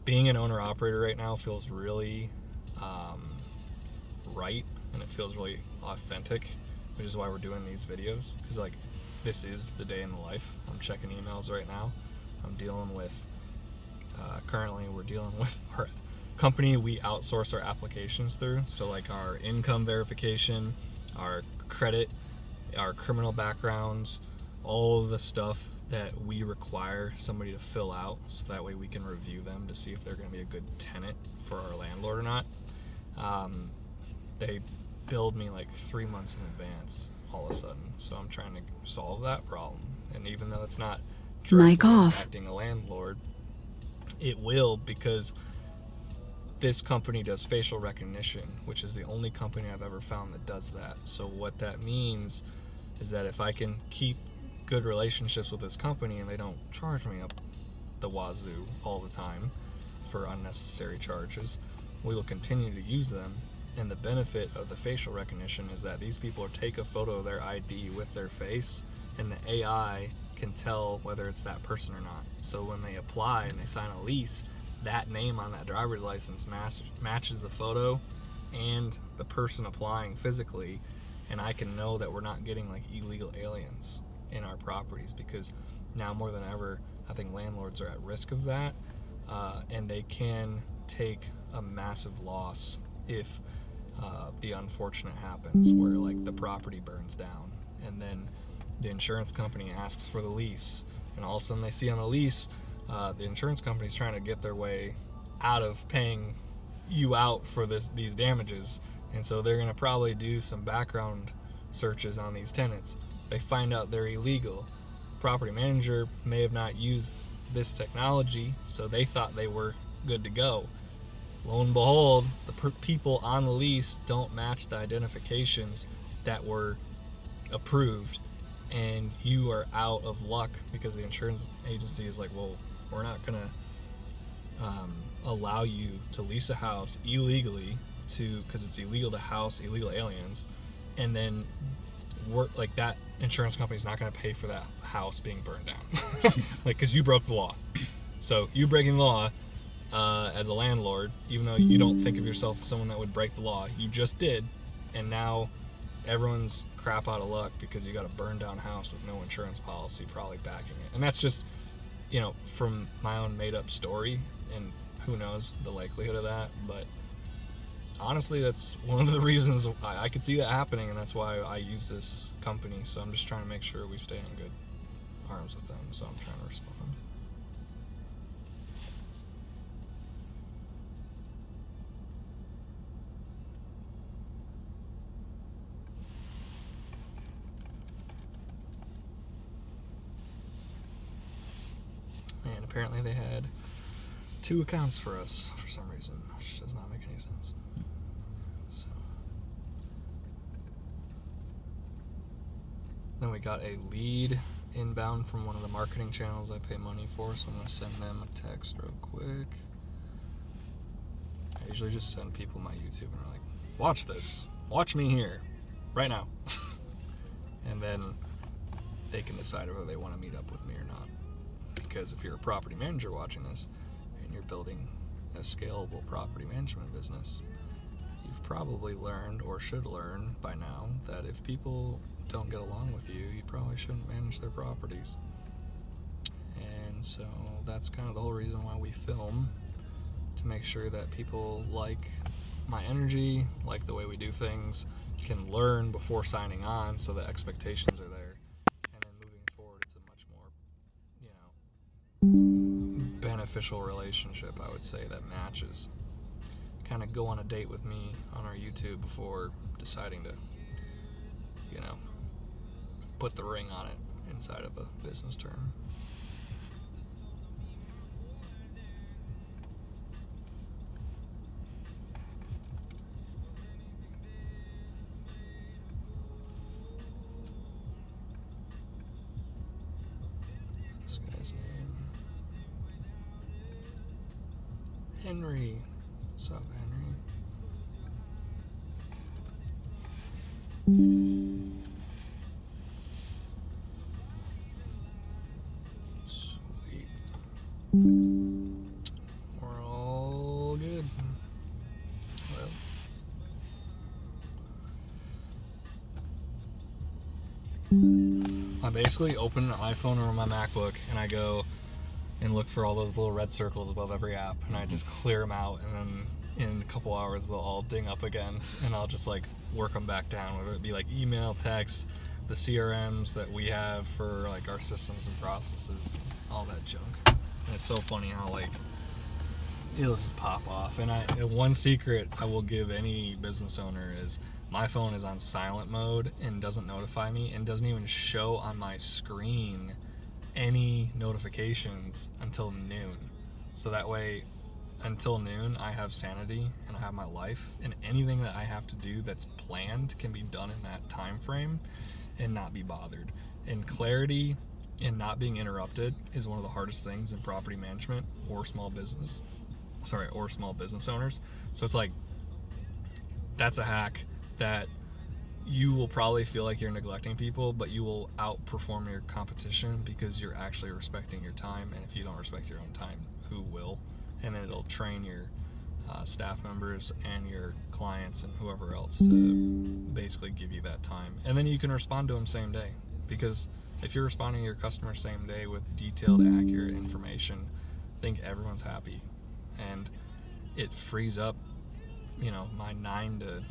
being an owner operator right now feels really right, and it feels really authentic, which is why we're doing these videos, because like this is the day in the life. I'm checking emails right now. I'm dealing with currently we're dealing with our company we outsource our applications through, so like our income verification, our credit, our criminal backgrounds, all of the stuff that we require somebody to fill out, so that way we can review them to see if they're going to be a good tenant for our landlord or not. They billed me like 3 months in advance all of a sudden, so I'm trying to solve that problem. And even though it's not directly impacting a landlord, it will, because this company does facial recognition, which is the only company I've ever found that does that. So what that means is that if I can keep good relationships with this company and they don't charge me up the wazoo all the time for unnecessary charges, we will continue to use them. And the benefit of the facial recognition is that these people take a photo of their ID with their face, and the AI can tell whether it's that person or not. So when they apply and they sign a lease, that name on that driver's license matches the photo and the person applying physically, and I can know that we're not getting like illegal aliens in our properties, because now more than ever I think landlords are at risk of that, and they can take a massive loss if the unfortunate happens where like the property burns down, and then the insurance company asks for the lease, and all of a sudden they see on the lease the insurance company's trying to get their way out of paying you out for these damages, and so they're going to probably do some background searches on these tenants. They find out they're illegal. Property manager may have not used this technology, so they thought they were good to go. Lo and behold, the people on the lease don't match the identifications that were approved, and you are out of luck, because the insurance agency is like, well, we're not going to allow you to lease a house illegally because it's illegal to house illegal aliens, and then like that insurance company's not going to pay for that house being burned down, like, because you broke the law. So you breaking the law as a landlord, even though you don't think of yourself as someone that would break the law, you just did, and now everyone's crap out of luck because you got a burned down house with no insurance policy probably backing it. And that's just, from my own made up story, and who knows the likelihood of that, but honestly, that's one of the reasons I could see that happening, and that's why I use this company. So I'm just trying to make sure we stay in good arms with them, so I'm trying to respond. And apparently they had 2 accounts for us for some reason, which does not make any sense. So then we got a lead inbound from one of the marketing channels I pay money for, so I'm going to send them a text real quick. I usually just send people my YouTube and they're like, watch this. Watch me here. Right now. And then they can decide whether they want to meet up with me or not. Because if you're a property manager watching this and you're building a scalable property management business, you've probably learned or should learn by now that if people don't get along with you, you probably shouldn't manage their properties. And so that's kind of the whole reason why we film, to make sure that people like my energy, like the way we do things, can learn before signing on so the expectations are there. And then moving forward, it's a much more, beneficial relationship, I would say, that matches. Kind of go on a date with me on our YouTube before deciding to, put the ring on it inside of a business term. This guy's name, Henry. What's up, Henry? Sweet. We're all good. Well, I basically open an iPhone or my MacBook and I go and look for all those little red circles above every app, and I just clear them out, and then in a couple hours they'll all ding up again, and I'll just work them back down, whether it be email, text, the CRMs that we have for our systems and processes, all that junk. And it's so funny how it'll just pop off. And one secret I will give any business owner is my phone is on silent mode and doesn't notify me and doesn't even show on my screen any notifications until noon. So that way, until noon, I have sanity and I have my life, and anything that I have to do that's planned can be done in that time frame and not be bothered. And clarity and not being interrupted is one of the hardest things in property management or small business owners. So it's that's a hack that you will probably feel like you're neglecting people, but you will outperform your competition because you're actually respecting your time. And if you don't respect your own time, who will? And then it'll train your staff members and your clients and whoever else to basically give you that time. And then you can respond to them same day, because if you're responding to your customer same day with detailed, accurate information, I think everyone's happy. And it frees up, my 9 to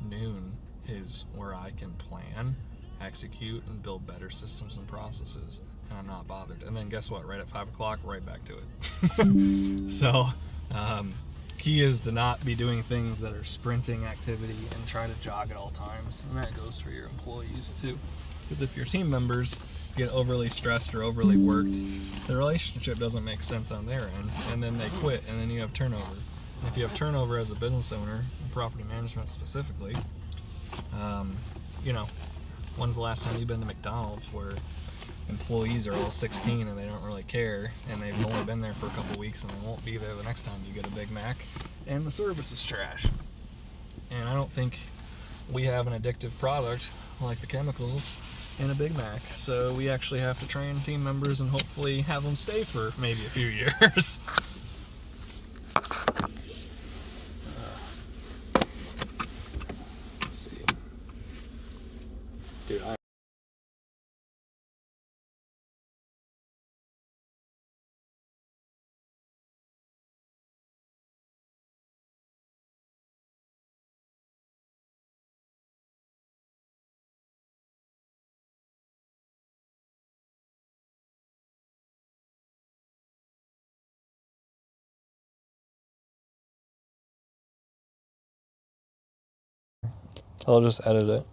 noon is where I can plan, execute, and build better systems and processes, and I'm not bothered. And then guess what? Right at 5 o'clock, right back to it. So, key is to not be doing things that are sprinting activity and try to jog at all times. And that goes for your employees too. Because if your team members get overly stressed or overly worked, the relationship doesn't make sense on their end, and then they quit, and then you have turnover. And if you have turnover as a business owner, property management specifically, when's the last time you've been to McDonald's where employees are all 16 and they don't really care, and they've only been there for a couple weeks and they won't be there the next time you get a Big Mac, and the service is trash? And I don't think we have an addictive product like the chemicals in a Big Mac, so we actually have to train team members and hopefully have them stay for maybe a few years. Let's see. Dude, I'll just edit it.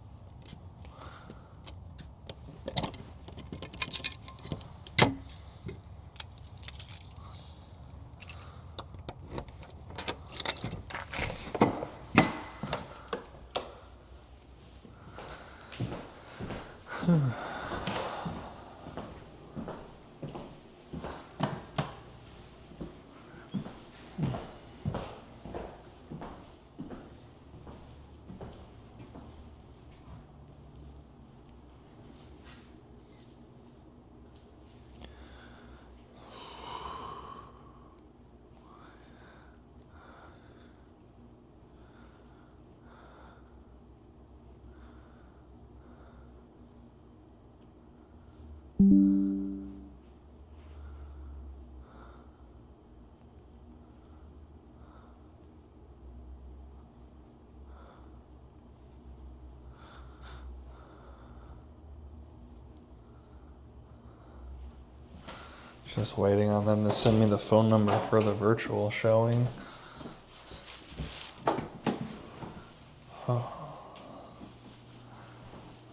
Just waiting on them to send me the phone number for the virtual showing.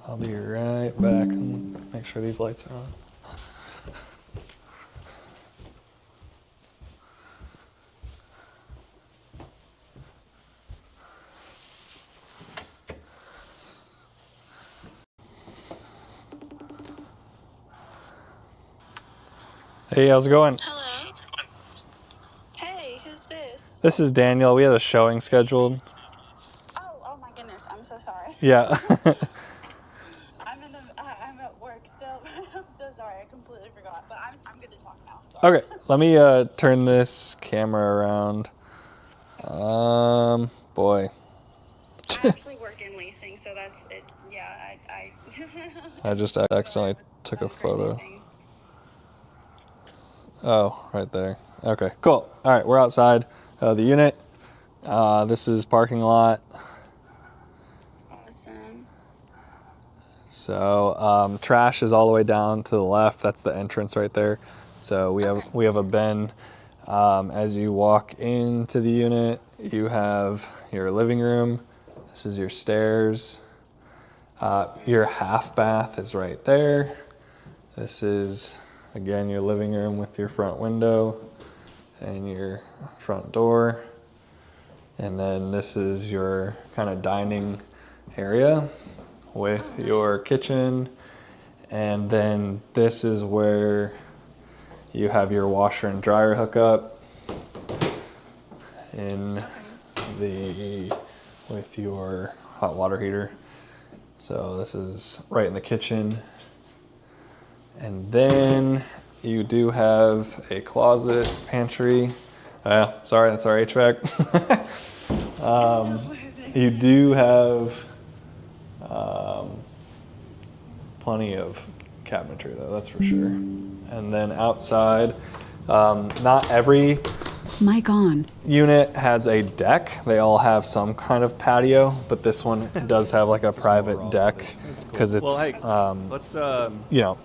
I'll be right back and make sure these lights are on. Hey, how's it going? Hello. Hey, who's this? This is Daniel. We had a showing scheduled. Oh my goodness, I'm so sorry. Yeah. I'm at work still. I'm so sorry, I completely forgot. But I'm good to talk now. Sorry. Okay, let me turn this camera around. Boy. I actually work in leasing, so that's it. Yeah, I I just accidentally took a some crazy photo. things. Oh, right there. Okay, cool. All right, we're outside the unit. This is parking lot. Awesome. So trash is all the way down to the left. That's the entrance right there. So we have a bin. As you walk into the unit, you have your living room. This is your stairs. Your half bath is right there. This is, again, your living room with your front window and your front door. And then this is your kind of dining area with your kitchen. And then this is where you have your washer and dryer hookup with your hot water heater. So this is right in the kitchen. And then you do have a closet, pantry. Sorry, that's our HVAC. You do have plenty of cabinetry though, that's for sure. And then outside, not every Mic on. unit has a deck. They all have some kind of patio, but this one does have like a private deck because it's Let's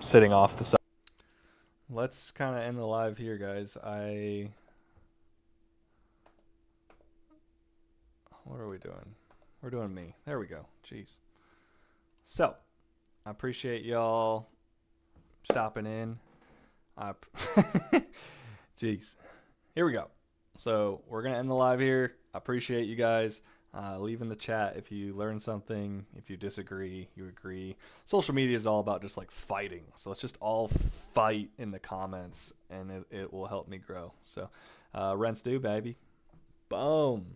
sitting off the side. let's kind of end the live here, guys. What are we doing? We're doing me. There we go. Jeez. So, I appreciate y'all stopping in. Jeez. Here we go. So, we're going to end the live here. I appreciate you guys. Leave in the chat if you learned something, if you disagree, you agree. Social media is all about just like fighting. So, let's just all fight in the comments and it will help me grow. So, rents due, baby. Boom.